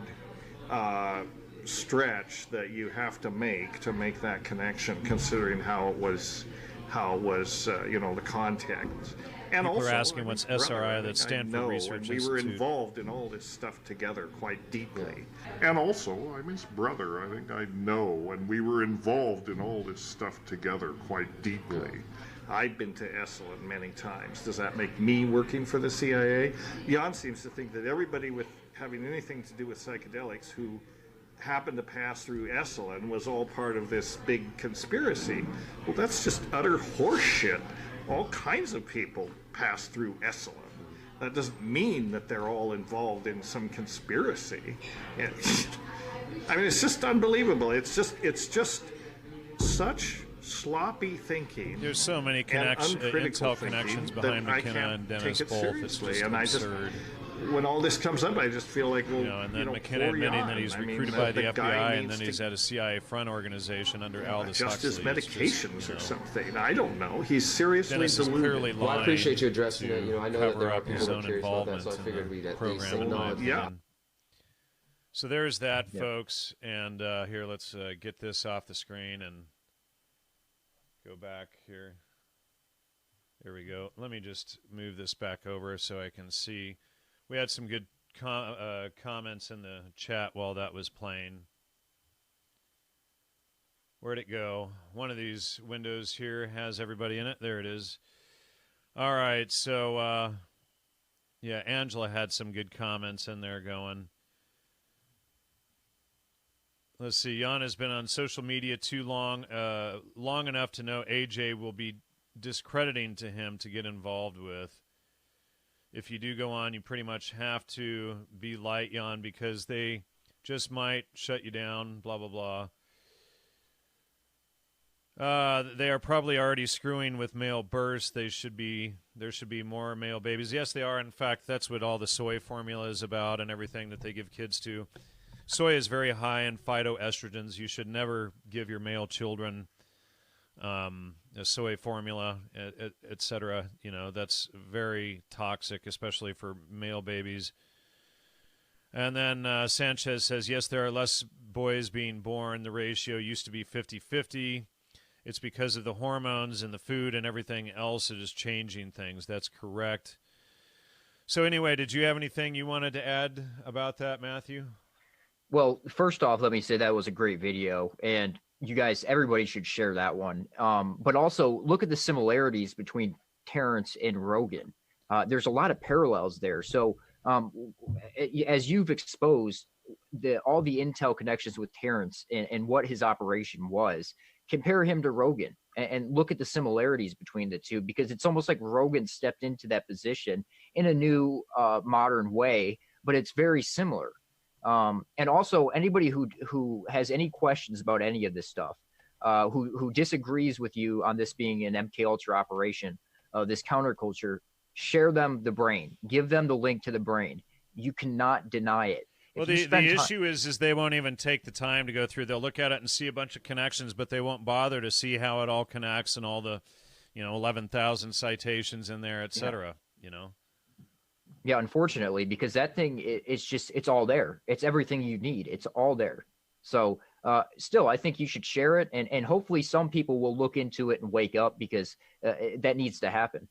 [SPEAKER 7] stretch that you have to make that connection, considering how it was the context. And
[SPEAKER 1] people
[SPEAKER 7] also,
[SPEAKER 1] are asking what's SRI, that's Stanford Research
[SPEAKER 7] and we were
[SPEAKER 1] Institute.
[SPEAKER 7] involved in all this stuff together quite deeply.
[SPEAKER 9] And also, I'm his brother. I think I know, and we were involved in all this stuff together quite deeply.
[SPEAKER 7] I've been to Esalen many times. Does that make me working for the CIA? Jan seems to think that everybody with having anything to do with psychedelics who happened to pass through Esalen was all part of this big conspiracy. Well, that's just utter horseshit. All kinds of people pass through Esalen. That doesn't mean that they're all involved in some conspiracy. It's just unbelievable. It's just such sloppy thinking.
[SPEAKER 1] There's so many intel connections behind McKenna and Dennis both. It's just absurd.
[SPEAKER 7] when all this comes up, I just feel like, well,
[SPEAKER 1] and then McKenna
[SPEAKER 7] pour you
[SPEAKER 1] admitting
[SPEAKER 7] on.
[SPEAKER 1] that he's
[SPEAKER 7] I mean,
[SPEAKER 1] recruited by the
[SPEAKER 7] guy
[SPEAKER 1] FBI, and then
[SPEAKER 7] needs
[SPEAKER 1] he's at a CIA front organization under Aldous
[SPEAKER 7] adjust
[SPEAKER 1] Huxley.
[SPEAKER 7] his medications or something. I don't know. He's seriously
[SPEAKER 1] Dennis is
[SPEAKER 7] deluded.
[SPEAKER 1] clearly
[SPEAKER 8] Well, I appreciate you addressing
[SPEAKER 1] lying
[SPEAKER 8] it. I know that
[SPEAKER 1] cover
[SPEAKER 8] there are
[SPEAKER 1] up his
[SPEAKER 8] people
[SPEAKER 1] own
[SPEAKER 8] curious about that,
[SPEAKER 1] involvement
[SPEAKER 8] so I
[SPEAKER 1] in
[SPEAKER 8] figured
[SPEAKER 1] the
[SPEAKER 8] we'd at least
[SPEAKER 1] program, in my
[SPEAKER 8] acknowledge
[SPEAKER 7] Yeah.
[SPEAKER 1] opinion. So there's that, folks. And here, let's get this off the screen and go back here. There we go. Let me just move this back over so I can see. We had some good comments in the chat while that was playing. Where'd it go? One of these windows here has everybody in it. There it is. All right, so, yeah, Angela had some good comments in there going. Let's see. Jan has been on social media too long enough to know AJ will be discrediting to him to get involved with. If you do go on, you pretty much have to be light, Jan, because they just might shut you down, blah, blah, blah. They are probably already screwing with male births. There should be more male babies. Yes, they are. In fact, that's what all the soy formula is about and everything that they give kids to. Soy is very high in phytoestrogens. You should never give your male children a soy formula, et cetera. That's very toxic, especially for male babies. And then Sanchez says, yes, there are less boys being born. The ratio used to be 50-50. It's because of the hormones and the food and everything else that is changing things. That's correct. So anyway, did you have anything you wanted to add about that, Matthew?
[SPEAKER 2] Well, first off, let me say that was a great video, and you guys, everybody should share that one. But also look at the similarities between Terrence and Rogan. There's a lot of parallels there. So as you've exposed all the intel connections with Terrence and what his operation was, compare him to Rogan and look at the similarities between the two, because it's almost like Rogan stepped into that position in a new modern way, but it's very similar. And also anybody who has any questions about any of this stuff, who disagrees with you on this being an MK Ultra operation, this counterculture, share them the brain, give them the link to the brain. You cannot deny it.
[SPEAKER 1] Well, the issue is they won't even take the time to go through. They'll look at it and see a bunch of connections, but they won't bother to see how it all connects and all the, 11,000 citations in there, et cetera,
[SPEAKER 2] Yeah, unfortunately, because that thing, it's all there. It's everything you need. It's all there. So still, I think you should share it, and hopefully some people will look into it and wake up, because that needs to happen.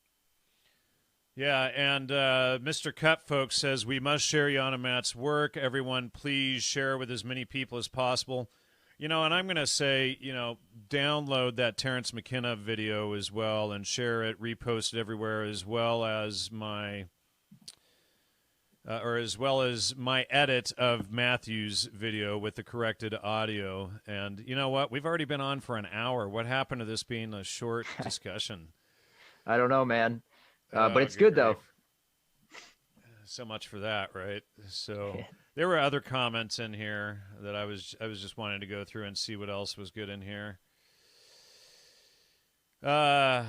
[SPEAKER 1] Yeah, and Mr. Cut, folks, says, we must share Jan and Matt's work. Everyone, please share with as many people as possible. And I'm going to say, download that Terrence McKenna video as well and share it, repost it everywhere, as well as my edit of Matthew's video with the corrected audio. And you know what? We've already been on for an hour. What happened to this being a short discussion?
[SPEAKER 2] I don't know, man. But it's good, though.
[SPEAKER 1] So much for that, right? So there were other comments in here that I was just wanting to go through and see what else was good in here. I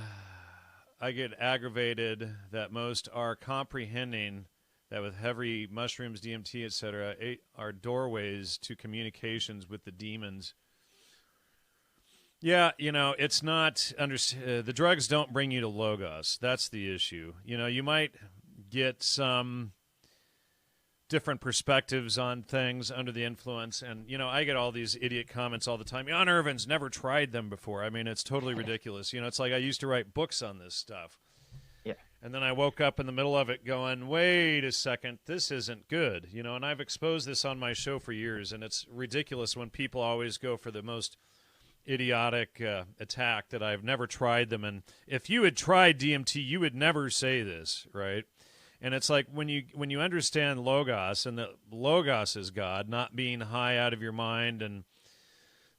[SPEAKER 1] get aggravated that most are comprehending that with heavy mushrooms, DMT, etc., are doorways to communications with the demons. Yeah, it's not the drugs don't bring you to Logos. That's the issue. You might get some different perspectives on things under the influence, and I get all these idiot comments all the time. Jan Irvin's never tried them before. I mean, it's totally ridiculous. It's like I used to write books on this stuff.
[SPEAKER 2] Yeah.
[SPEAKER 1] And then I woke up in the middle of it going, wait a second, this isn't good. And I've exposed this on my show for years, and it's ridiculous when people always go for the most idiotic attack that I've never tried them. And if you had tried DMT, you would never say this, right? And it's like when you understand Logos, and the Logos is God, not being high out of your mind and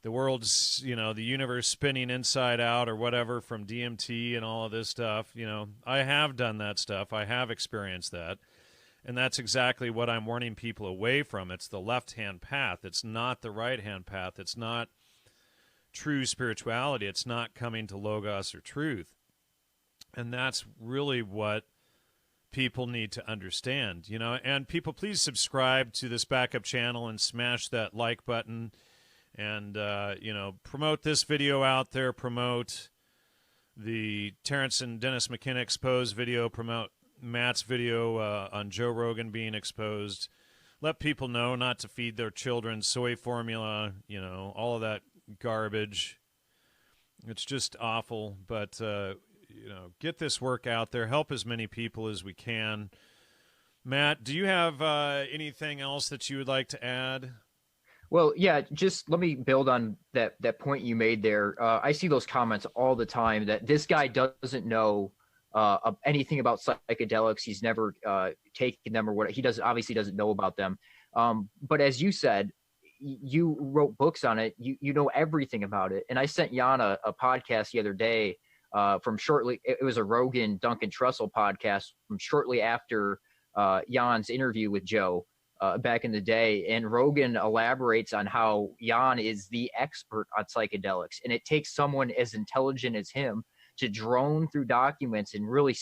[SPEAKER 1] the world's, the universe spinning inside out or whatever from DMT and all of this stuff, I have done that stuff. I have experienced that. And that's exactly what I'm warning people away from. It's the left-hand path. It's not the right-hand path. It's not true spirituality. It's not coming to Logos or truth. And that's really what people need to understand, you know. And people, please subscribe to this backup channel and smash that like button, and you know, promote this video out there, promote the Terrence and Dennis McKenna exposed video, promote Matt's video on Joe Rogan being exposed. Let people know not to feed their children soy formula, you know, all of that garbage. It's just awful, but you know, get this work out there. Help as many people as we can. Matt, do you have anything else that you would like to add?
[SPEAKER 2] Well, yeah, just let me build on that point you made there. I see those comments all the time that this guy doesn't know anything about psychedelics. He's never taken them or what. He obviously doesn't know about them. But as you said, you wrote books on it. You know everything about it. And I sent Jan a podcast the other day it was a Rogan Duncan Trussell podcast from shortly after Jan's interview with Joe back in the day. And Rogan elaborates on how Jan is the expert on psychedelics. And it takes someone as intelligent as him to drone through documents and really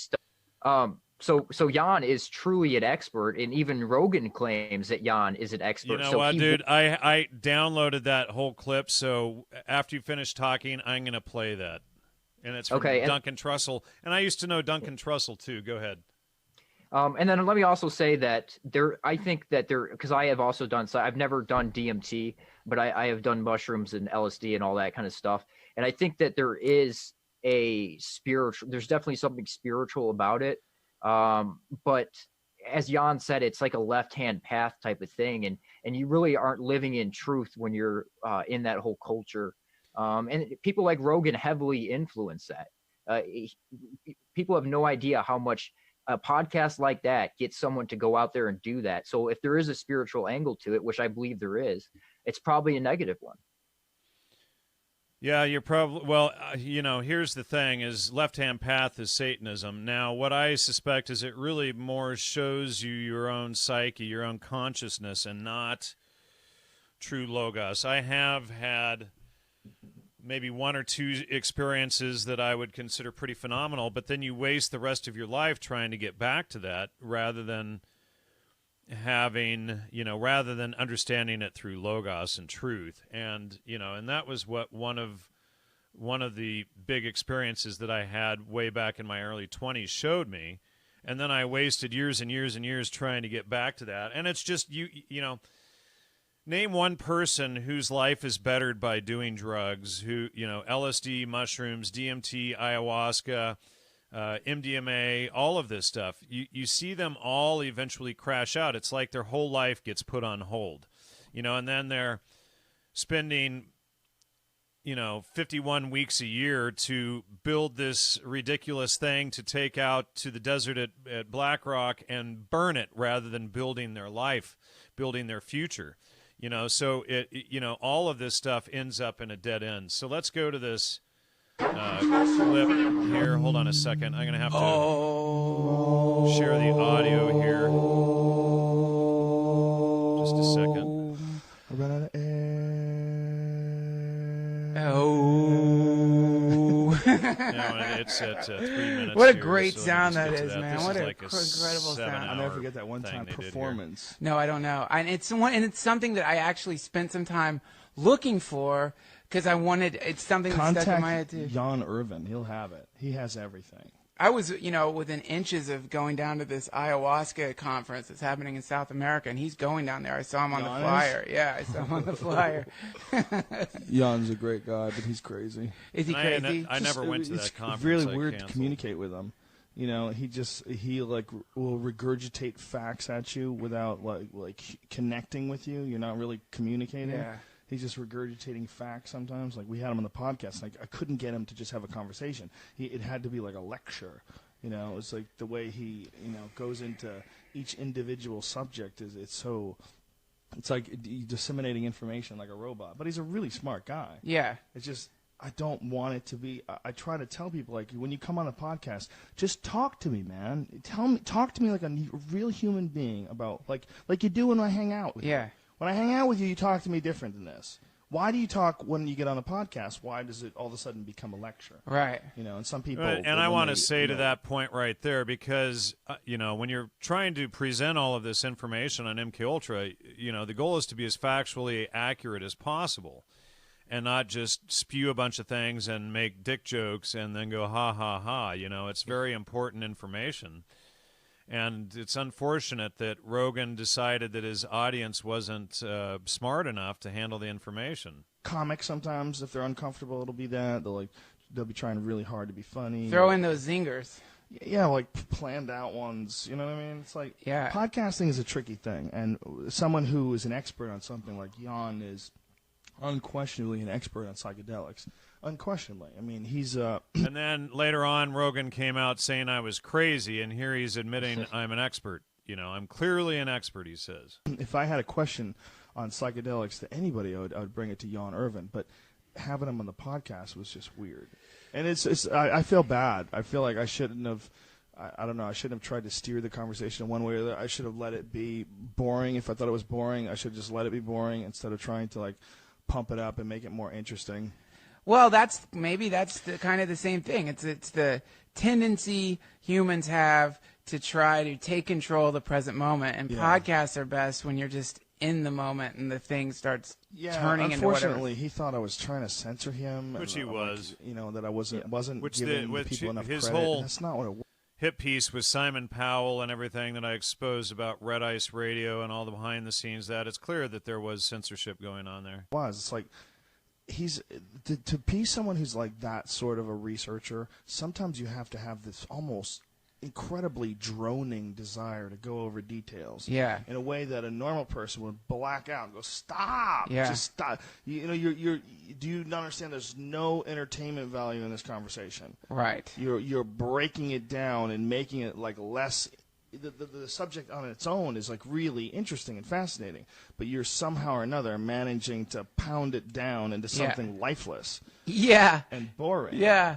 [SPEAKER 2] so Jan is truly an expert, and even Rogan claims that Jan is an expert.
[SPEAKER 1] You know what, dude? I downloaded that whole clip, so after you finish talking, I'm going to play that. And it's from Duncan Trussell. And I used to know Duncan Trussell, too. Go ahead.
[SPEAKER 2] And then let me also say that because I have also done, so I've never done DMT, but I have done mushrooms and LSD and all that kind of stuff. And I think that there's definitely something spiritual about it. But as Jan said, it's like a left-hand path type of thing. And you really aren't living in truth when you're in that whole culture. And people like Rogan heavily influence that. People have no idea how much a podcast like that gets someone to go out there and do that. So if there is a spiritual angle to it, which I believe there is, it's probably a negative one.
[SPEAKER 1] Yeah, you're probably, well, you know, here's the thing is left-hand path is Satanism. Now, what I suspect is it really more shows you your own psyche, your own consciousness, and not true logos. I have had maybe one or two experiences that I would consider pretty phenomenal, but then you waste the rest of your life trying to get back to that rather than understanding it through logos and truth. And, you know, and that was what one of the big experiences that I had way back in my early 20s showed me. And then I wasted years and years and years trying to get back to that. And it's just, you know, name one person whose life is bettered by doing drugs, who, you know, LSD, mushrooms, DMT, ayahuasca, MDMA, all of this stuff. You see them all eventually crash out. It's like their whole life gets put on hold, you know, and then they're spending, you know, 51 weeks a year to build this ridiculous thing to take out to the desert at Black Rock and burn it rather than building their life, building their future. You know, so you know, all of this stuff ends up in a dead end. So let's go to this clip here. Hold on a second. I'm going to have to share the audio here. Just a second.
[SPEAKER 10] I ran out of air.
[SPEAKER 1] No, it's at 3 minutes.
[SPEAKER 11] What a
[SPEAKER 1] here,
[SPEAKER 11] great
[SPEAKER 1] so
[SPEAKER 11] sound that
[SPEAKER 1] is,
[SPEAKER 11] man!
[SPEAKER 1] This
[SPEAKER 11] What
[SPEAKER 1] is
[SPEAKER 11] an
[SPEAKER 1] like
[SPEAKER 11] incredible sound!
[SPEAKER 10] I'll never forget that one-time performance.
[SPEAKER 11] No, I don't know. And it's something that I actually spent some time looking for because I wanted. It's something that stuck in my head too.
[SPEAKER 10] Jan Irvin, he'll have it. He has everything.
[SPEAKER 11] I was, you know, within inches of going down to this ayahuasca conference that's happening in South America, and he's going down there. I saw him on the flyer. Yeah, I saw him on the flyer.
[SPEAKER 10] Jan's a great guy, but he's crazy.
[SPEAKER 11] Is he crazy?
[SPEAKER 1] I never went to that conference.
[SPEAKER 10] It's really weird to communicate with him. You know, he like will regurgitate facts at you without like connecting with you. You're not really communicating.
[SPEAKER 11] Yeah.
[SPEAKER 10] He's just regurgitating facts sometimes. Like, we had him on the podcast. Like, I couldn't get him to just have a conversation. It had to be like a lecture. You know, it's like the way he, you know, goes into each individual subject it's like disseminating information like a robot. But he's a really smart guy.
[SPEAKER 11] Yeah.
[SPEAKER 10] It's just, I don't want it to be. I try to tell people, like, when you come on the podcast, just talk to me, man. Talk to me like a real human being about like you do when I hang out with you.
[SPEAKER 11] Yeah.
[SPEAKER 10] When I hang out with you, you talk to me different than this. why do you talk when you get on a podcast? Why does it all of a sudden become a lecture?
[SPEAKER 11] Right.
[SPEAKER 10] And some people.
[SPEAKER 1] And I want to say to that point right there, because when you're trying to present all of this information on MK Ultra, the goal is to be as factually accurate as possible, and not just spew a bunch of things and make dick jokes and then go ha ha ha. It's very important information. And it's unfortunate that Rogan decided that his audience wasn't smart enough to handle the information.
[SPEAKER 10] Comics sometimes, if they're uncomfortable, it'll be that. They'll be trying really hard to be funny.
[SPEAKER 11] Throw in those zingers.
[SPEAKER 10] Yeah, like planned out ones. You know what I mean? It's like podcasting is a tricky thing. And someone who is an expert on something like Jan is unquestionably an expert on psychedelics. Unquestionably. I mean, he's
[SPEAKER 1] And then later on, Rogan came out saying I was crazy, and here he's admitting I'm an expert. I'm clearly an expert, he says.
[SPEAKER 10] If I had a question on psychedelics to anybody, I would bring it to Jan Irvin. But having him on the podcast was just weird. And I feel bad. I feel like I shouldn't have... I don't know. I shouldn't have tried to steer the conversation in one way or the other. I should have let it be boring. If I thought it was boring, I should just let it be boring instead of trying to pump it up and make it more interesting.
[SPEAKER 11] Well, that's kind of the same thing. It's the tendency humans have to try to take control of the present moment, and podcasts are best when you're just in the moment and the thing starts turning into whatever.
[SPEAKER 10] Unfortunately, he thought I was trying to censor him,
[SPEAKER 1] which he was.
[SPEAKER 10] That I wasn't giving people enough
[SPEAKER 1] his
[SPEAKER 10] credit.
[SPEAKER 1] Whole
[SPEAKER 10] that's not what it was.
[SPEAKER 1] Hit piece with Simon Powell and everything that I exposed about Red Ice Radio and all the behind the scenes. That it's clear that there was censorship going on there.
[SPEAKER 10] It's like. He's to be someone who's like that sort of a researcher. Sometimes you have to have this almost incredibly droning desire to go over details.
[SPEAKER 11] Yeah.
[SPEAKER 10] In a way that a normal person would black out and go, "Stop!
[SPEAKER 11] Yeah.
[SPEAKER 10] Just stop!" Do you not understand? There's no entertainment value in this conversation.
[SPEAKER 11] Right.
[SPEAKER 10] You're breaking it down and making it less. The subject on its own is really interesting and fascinating, but you're somehow or another managing to pound it down into something lifeless.
[SPEAKER 11] Yeah.
[SPEAKER 10] And boring.
[SPEAKER 11] Yeah.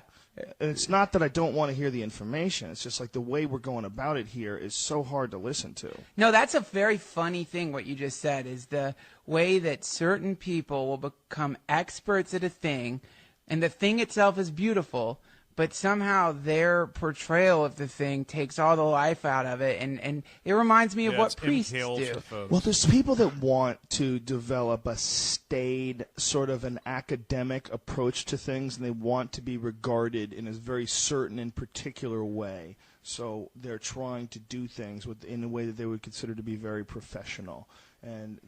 [SPEAKER 10] And it's not that I don't want to hear the information. It's just the way we're going about it here is so hard to listen to.
[SPEAKER 11] No, that's a very funny thing what you just said, is the way that certain people will become experts at a thing, and the thing itself is beautiful, but somehow their portrayal of the thing takes all the life out of it, and it reminds me of what priests do.
[SPEAKER 10] Well, there's people that want to develop a staid, sort of an academic approach to things, and they want to be regarded in a very certain and particular way. So they're trying to do things in a way that they would consider to be very professional. And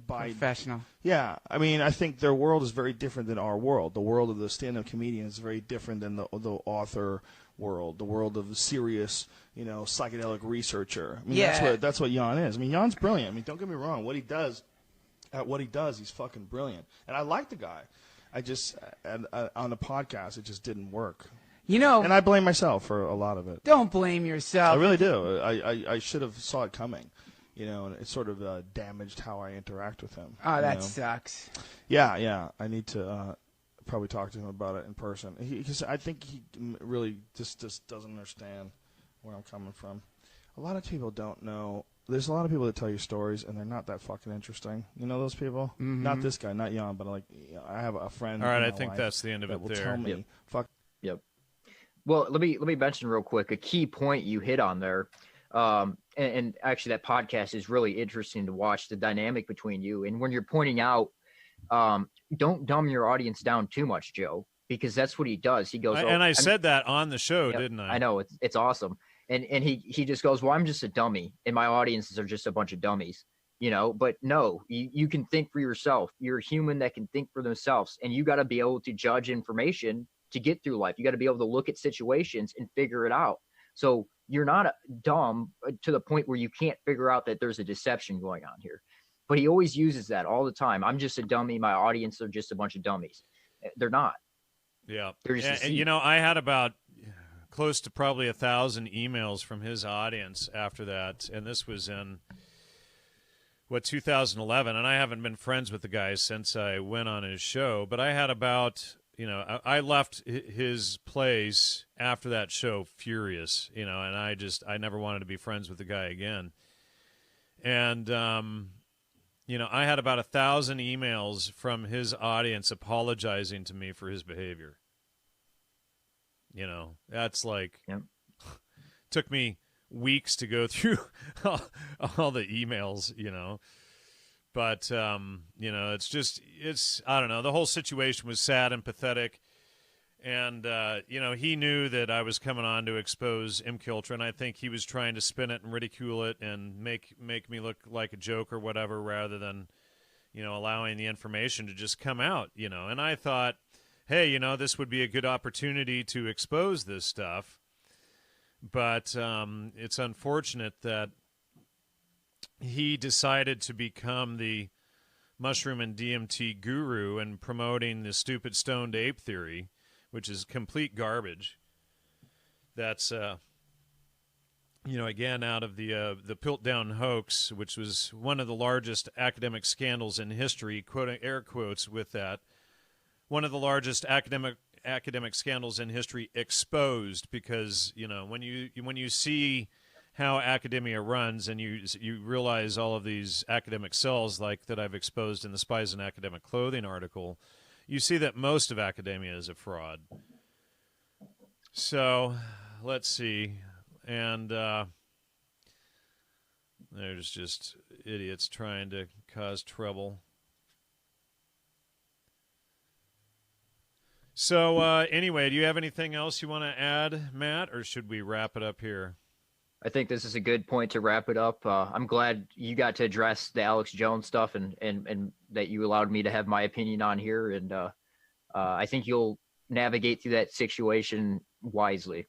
[SPEAKER 10] by
[SPEAKER 11] professional.
[SPEAKER 10] Yeah, I mean, I think their world is very different than our world. The world of the stand-up comedian is very different than the author world, the world of the serious, psychedelic researcher. I mean, that's what Jan is. I mean, Jan's brilliant. I mean, don't get me wrong. What he does, he's fucking brilliant. And I like the guy. I just on the podcast, it just didn't work. And I blame myself for a lot of it.
[SPEAKER 11] Don't blame yourself.
[SPEAKER 10] I really do. I should have saw it coming. And it sort of damaged how I interact with him.
[SPEAKER 11] Oh, that sucks.
[SPEAKER 10] Yeah. I need to probably talk to him about it in person. Because I think he really just doesn't understand where I'm coming from. A lot of people don't know. There's a lot of people that tell you stories, and they're not that fucking interesting. You know those people?
[SPEAKER 11] Mm-hmm.
[SPEAKER 10] Not this guy, not Jan, but I have a friend.
[SPEAKER 1] All right, I think that's the end of it
[SPEAKER 10] will
[SPEAKER 1] there.
[SPEAKER 10] Tell me, fuck.
[SPEAKER 2] Yep. Well, let me mention real quick a key point you hit on there. And actually that podcast is really interesting to watch, the dynamic between you. And when you're pointing out, don't dumb your audience down too much, Joe, because that's what he does. He goes,
[SPEAKER 1] I said that on the show,
[SPEAKER 2] yep,
[SPEAKER 1] didn't I?
[SPEAKER 2] I know, it's awesome. And he just goes, well, I'm just a dummy and my audiences are just a bunch of dummies, but no, you can think for yourself. You're a human that can think for themselves, and you got to be able to judge information to get through life. You got to be able to look at situations and figure it out. So you're not dumb to the point where you can't figure out that there's a deception going on here. But he always uses that all the time. I'm just a dummy. My audience are just a bunch of dummies. They're not.
[SPEAKER 1] Yeah.
[SPEAKER 2] And
[SPEAKER 1] I had about close to probably 1,000 emails from his audience after that. And this was in, 2011. And I haven't been friends with the guy since I went on his show. But I had about... I left his place after that show furious, and I never wanted to be friends with the guy again. And I had about 1,000 emails from his audience apologizing to me for his behavior. That's like,
[SPEAKER 2] Yep.
[SPEAKER 1] took me weeks to go through all the emails, But, I don't know. The whole situation was sad and pathetic. And, he knew that I was coming on to expose MKUltra, and I think he was trying to spin it and ridicule it and make me look like a joke or whatever rather than, allowing the information to just come out, And I thought, hey, this would be a good opportunity to expose this stuff. But it's unfortunate that he decided to become the mushroom and DMT guru and promoting the stupid stoned ape theory, which is complete garbage. That's, again, out of the Piltdown hoax, which was one of the largest academic scandals in history, quoting air quotes with that, one of the largest academic scandals in history exposed, because, when you see how academia runs and you realize all of these academic cells like that I've exposed in the Spies in Academic Clothing article, you see that most of academia is a fraud. So, let's see. And there's just idiots trying to cause trouble. So, anyway, do you have anything else you want to add, Matt, or should we wrap it up here?
[SPEAKER 2] I think this is a good point to wrap it up. I'm glad you got to address the Alex Jones stuff and that you allowed me to have my opinion on here. And I think you'll navigate through that situation wisely.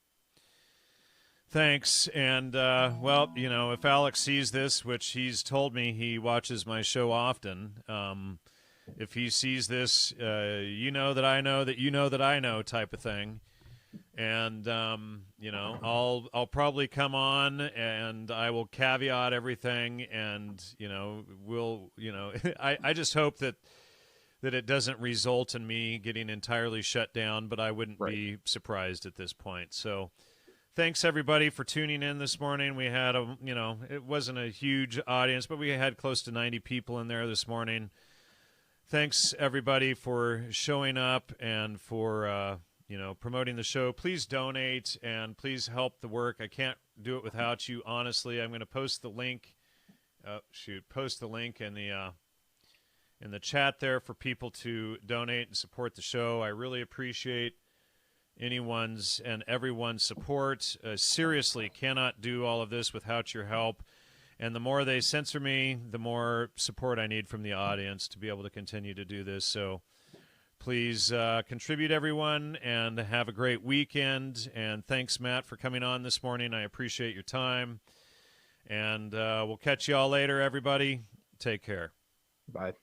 [SPEAKER 1] Thanks. And, well, if Alex sees this, which he's told me he watches my show often, if he sees this, that I know that that I know type of thing. And, I'll probably come on and I will caveat everything and, I just hope that it doesn't result in me getting entirely shut down, but I wouldn't be surprised at this point. So thanks everybody for tuning in this morning. We had it wasn't a huge audience, but we had close to 90 people in there this morning. Thanks everybody for showing up and for, promoting the show. Please donate and please help the work. I can't do it without you, honestly. I'm going to post the link. Post the link in the chat there for people to donate and support the show. I really appreciate anyone's and everyone's support. Seriously, cannot do all of this without your help. And the more they censor me, the more support I need from the audience to be able to continue to do this. So please contribute, everyone, and have a great weekend. And thanks, Matt, for coming on this morning. I appreciate your time. And we'll catch you all later, everybody. Take care.
[SPEAKER 2] Bye.